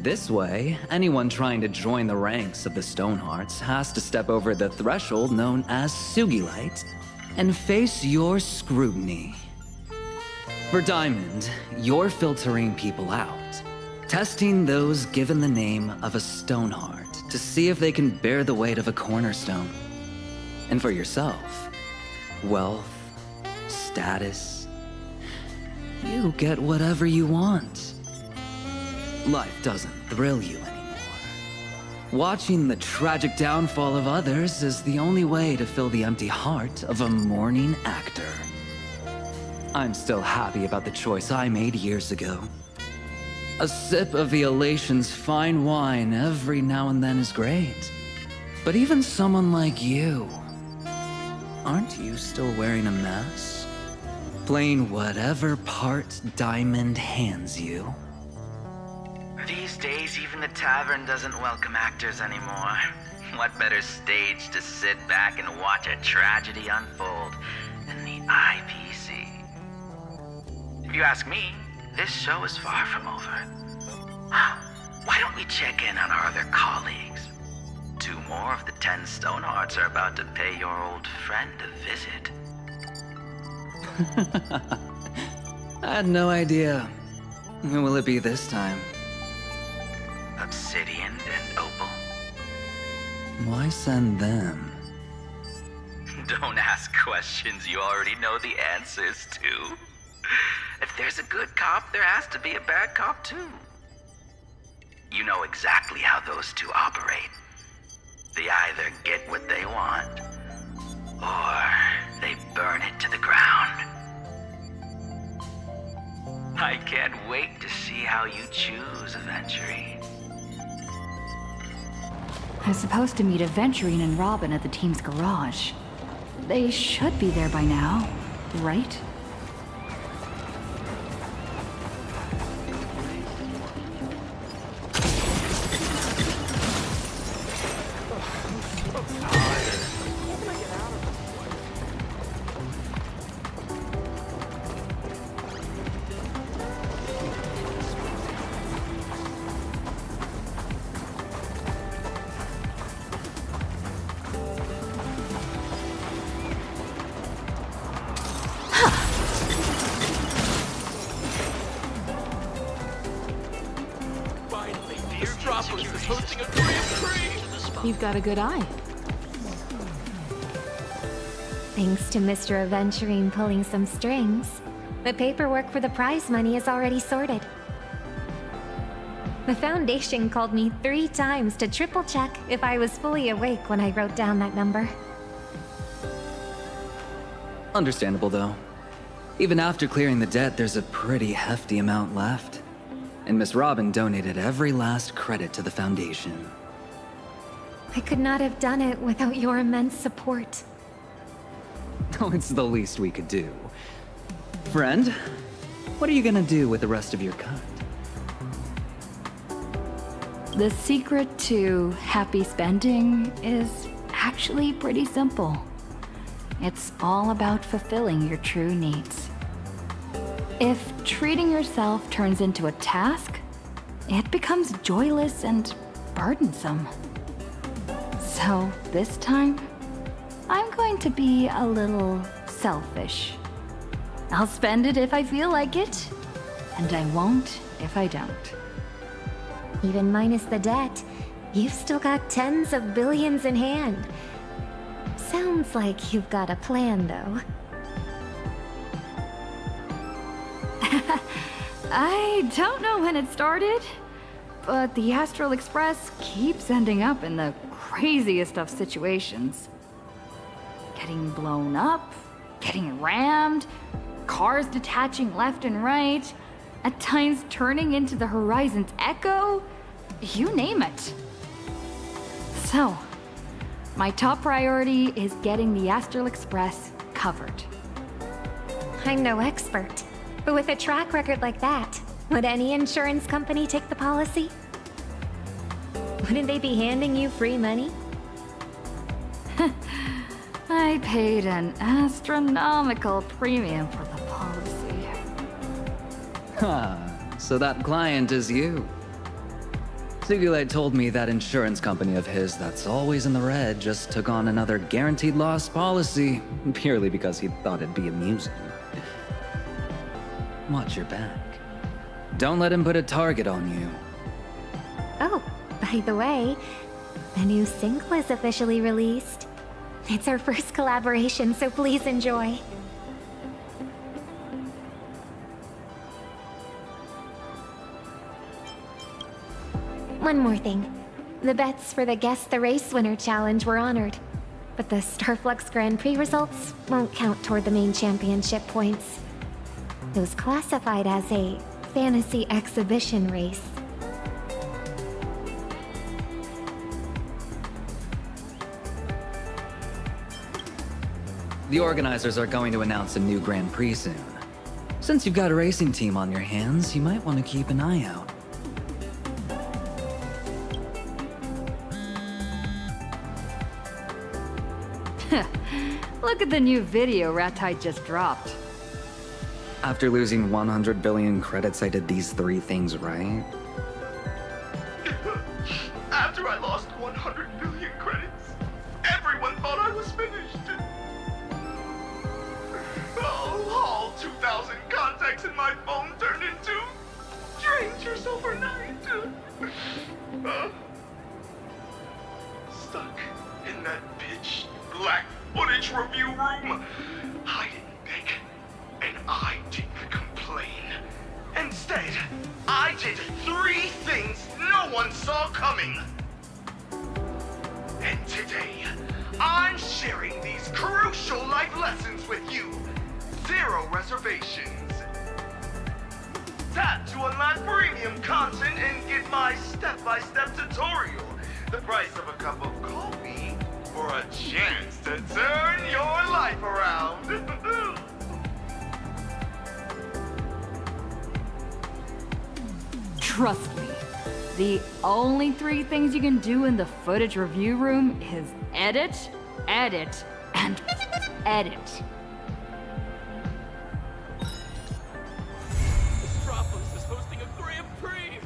This way, anyone trying to join the ranks of the Stonehearts has to step over the threshold known as Sugilite and face your scrutiny. For Diamond, you're filtering people out, testing those given the name of a Stoneheart to see if they can bear the weight of a cornerstone. And for yourself, wealth, status, you get whatever you want. Life doesn't thrill you anymore. Watching the tragic downfall of others is the only way to fill the empty heart of a mourning actor. I'm still happy about the choice I made years ago. A sip of the Elation's fine wine every now and then is great. But even someone like you, aren't you still wearing a mask? Playing whatever part Diamond hands you? These days, even the tavern doesn't welcome actors anymore. What better stage to sit back and watch a tragedy unfold than the IPC? If you ask me, this show is far from over. Why don't we check in on our other colleagues? 2 more of the 10 Stonehearts are about to pay your old friend a visit. I had no idea. Who will it be this time? Obsidian and Opal. Why send them? Don't ask questions you already know the answers to. If there's a good cop, there has to be a bad cop too. You know exactly how those two operate. They either get what they want, or they burn it to the ground. I can't wait to see how you choose, Aventurine. I'm supposed to meet Aventurine and Robin at the team's garage. They should be there by now, right? You've got a good eye. Thanks to Mr. Aventurine pulling some strings, the paperwork for the prize money is already sorted. The Foundation called me 3 times to triple check if I was fully awake when I wrote down that number. Understandable, though. Even after clearing the debt, there's a pretty hefty amount left. And Miss Robin donated every last credit to the Foundation. I could not have done it without your immense support. Oh, it's the least we could do. Friend, what are you gonna do with the rest of your cut? The secret to happy spending is actually pretty simple. It's all about fulfilling your true needs. If treating yourself turns into a task, it becomes joyless and burdensome. So this time, I'm going to be a little selfish. I'll spend it if I feel like it, and I won't if I don't. Even minus the debt, you've still got tens of billions in hand. Sounds like you've got a plan, though. I don't know when it started, but the Astral Express keeps ending up in the craziest of situations. Getting blown up, getting rammed, cars detaching left and right, at times turning into the horizon's echo, you name it. So, my top priority is getting the Astral Express covered. I'm no expert, but with a track record like that, would any insurance company take the policy? Wouldn't they be handing you free money? I paid an astronomical premium for the policy. So that client is you. Sugilite told me that insurance company of his that's always in the red just took on another guaranteed loss policy purely because he thought it'd be amusing. Watch your back. Don't let him put a target on you. Oh, by the way, the new single is officially released. It's our first collaboration, so please enjoy. One more thing. The bets for the Guess the Race Winner challenge were honored, but the Starflux Grand Prix results won't count toward the main championship points. It was classified as a fantasy exhibition race. The organizers are going to announce a new Grand Prix soon. Since you've got a racing team on your hands, you might want to keep an eye out. Look at the new video Rattite just dropped. After losing 100 billion credits, I did these 3 things right. After I lost 100 billion credits, everyone thought I was finished. All 2,000 contacts in my phone turned into drains yourself overnight. stuck in that pitch black footage review room. I didn't beg, and I didn't complain. Instead, I did 3 things no one saw coming. And today, I'm sharing these crucial life lessons with you. 0 reservations. Tap to unlock premium content and get my step-by-step tutorial. The price of a cup of coffee for a chance to turn your life around. Trust me, the only 3 things you can do in the footage review room is edit, edit, and edit. Metropolis is hosting a Grand Prix!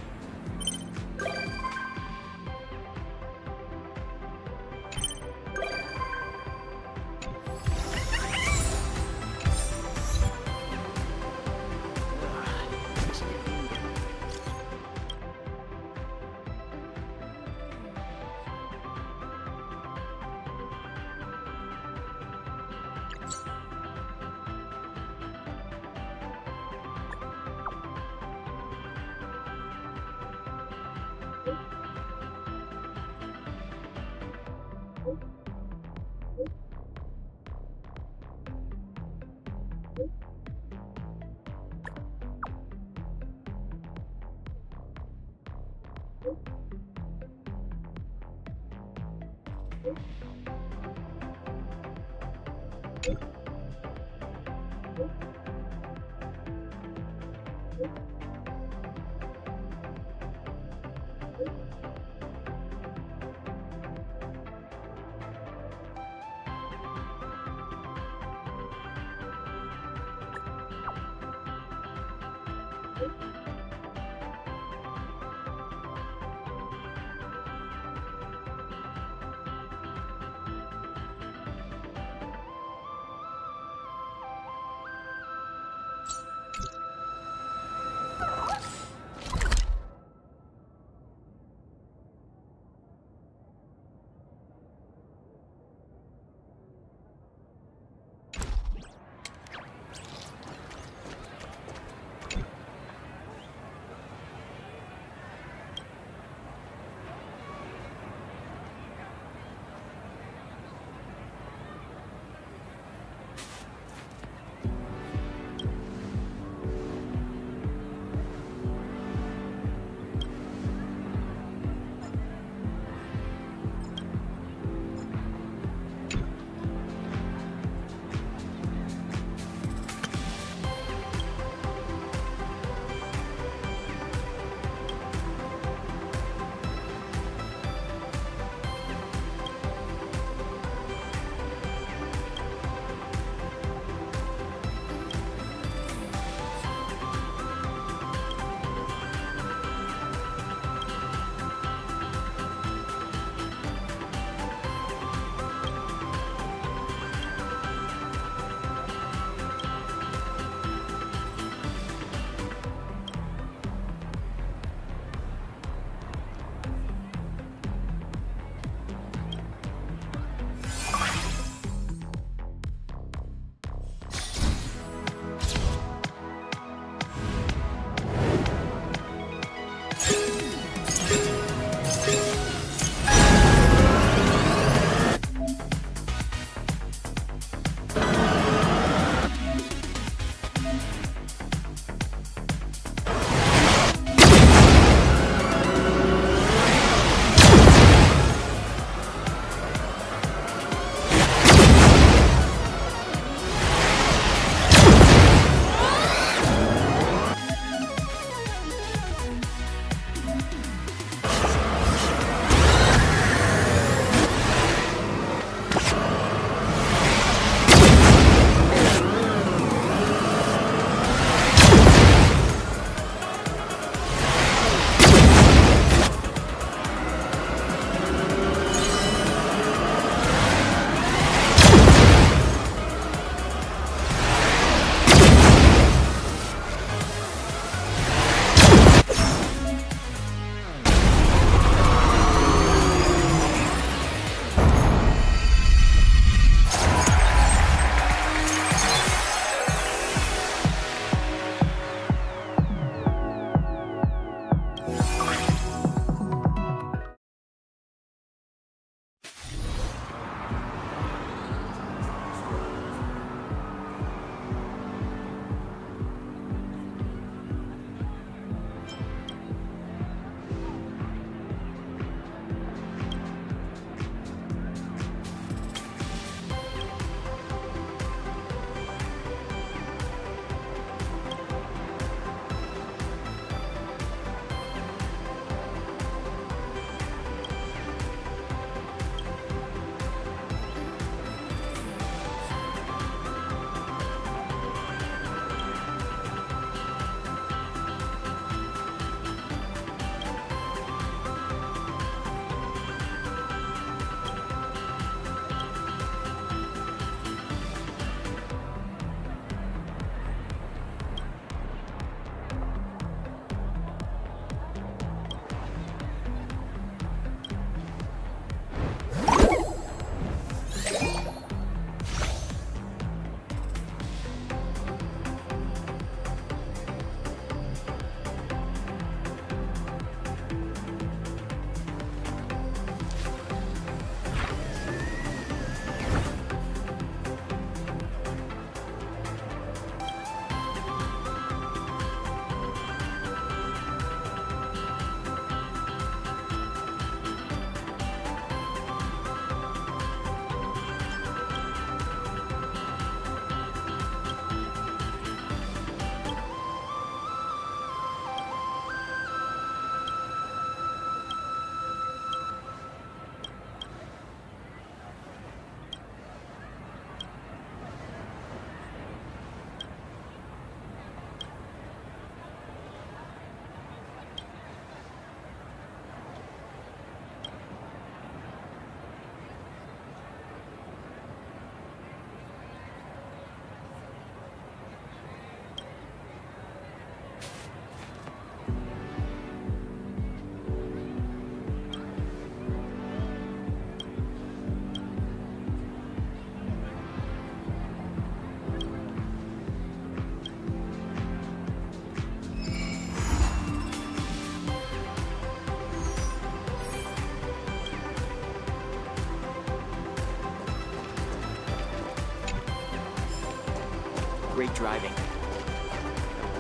great driving.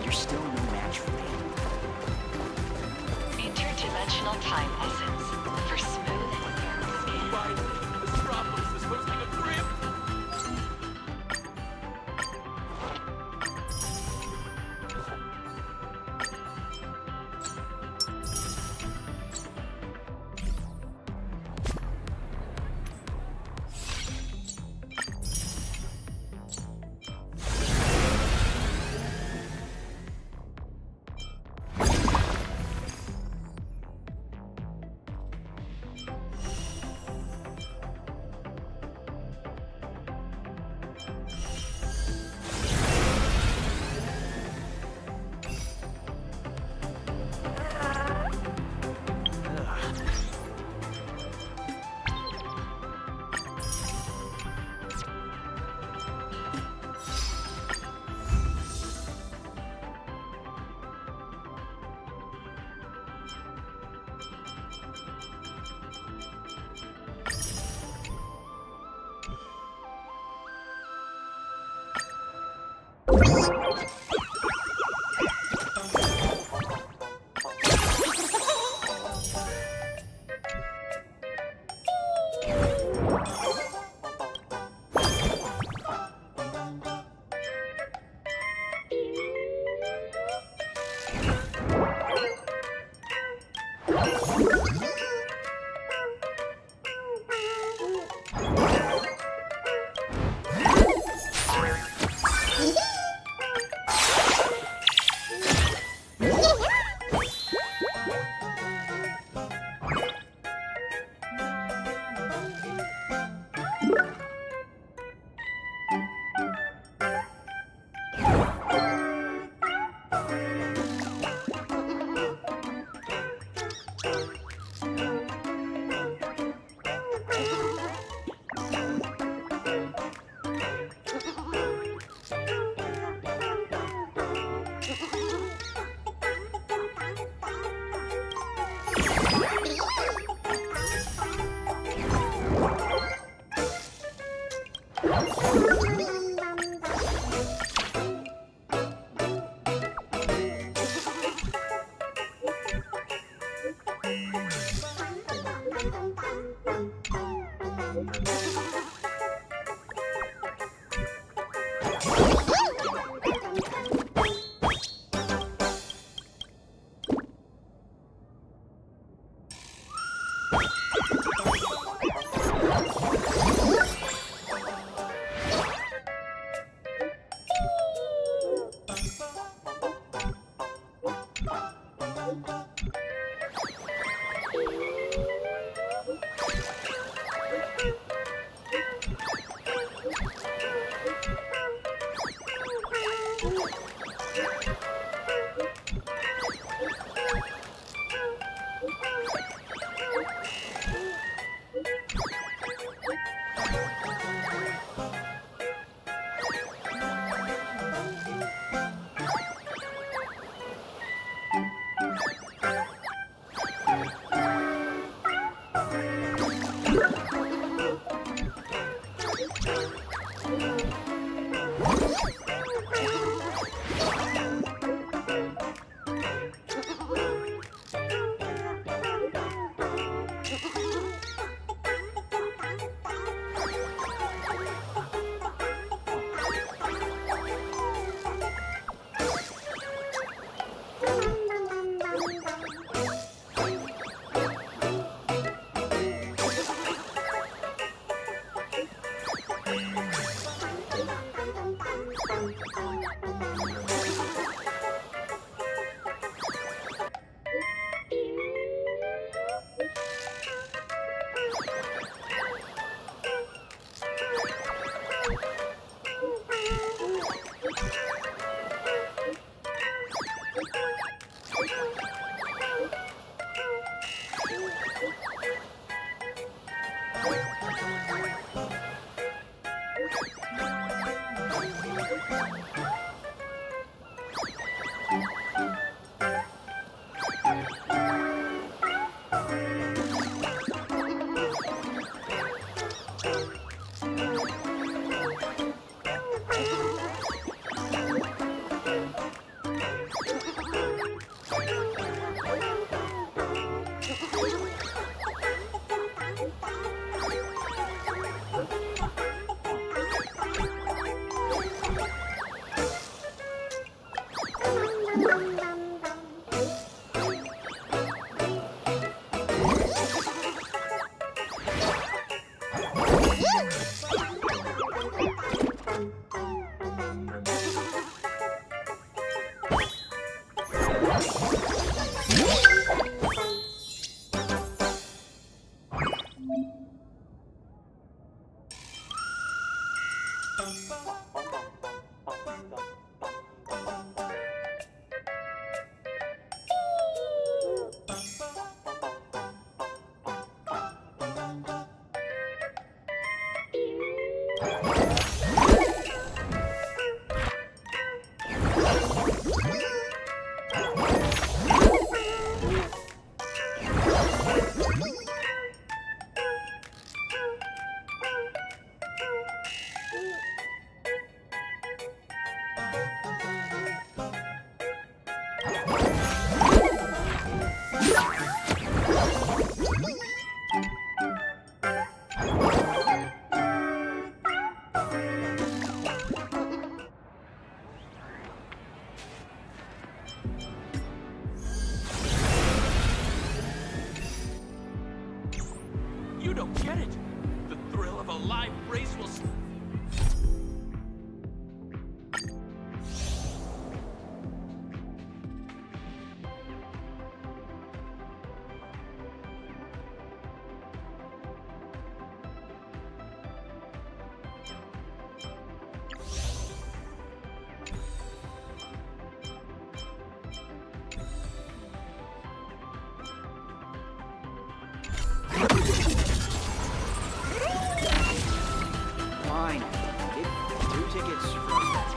You're still no match for me. Interdimensional time essence for smooth and firm skin. Finally, Metropolis is hosting a trip! You don't get it. The thrill of a live race will... Fine. Get 2 tickets for us.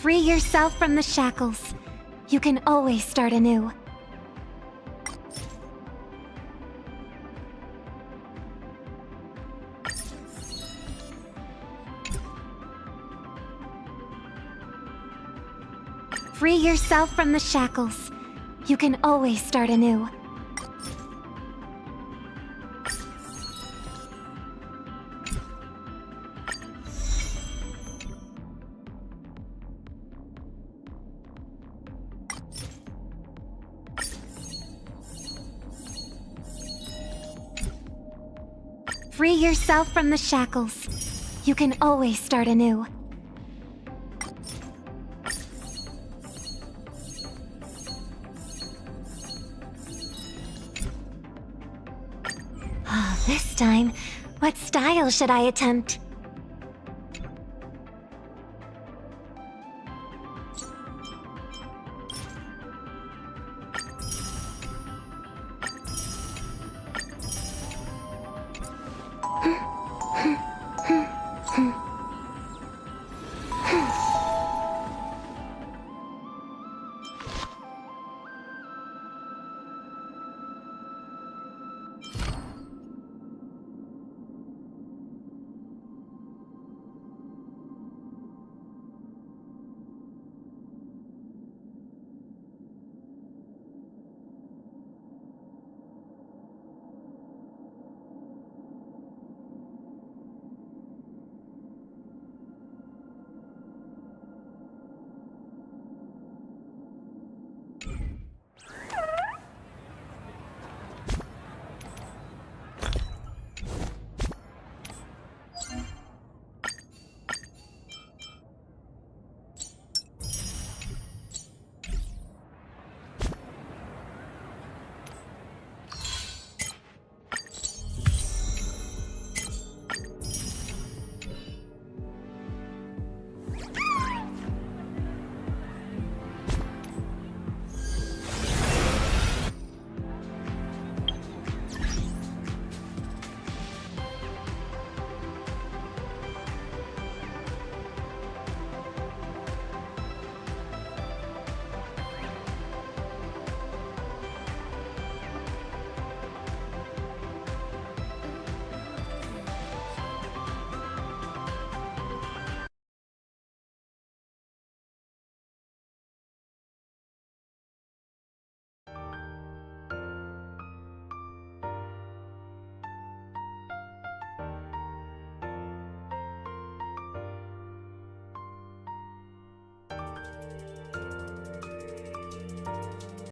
Free yourself from the shackles. You can always start anew. Free yourself from the shackles. You can always start anew. Free yourself from the shackles. You can always start anew. This time, what style should I attempt?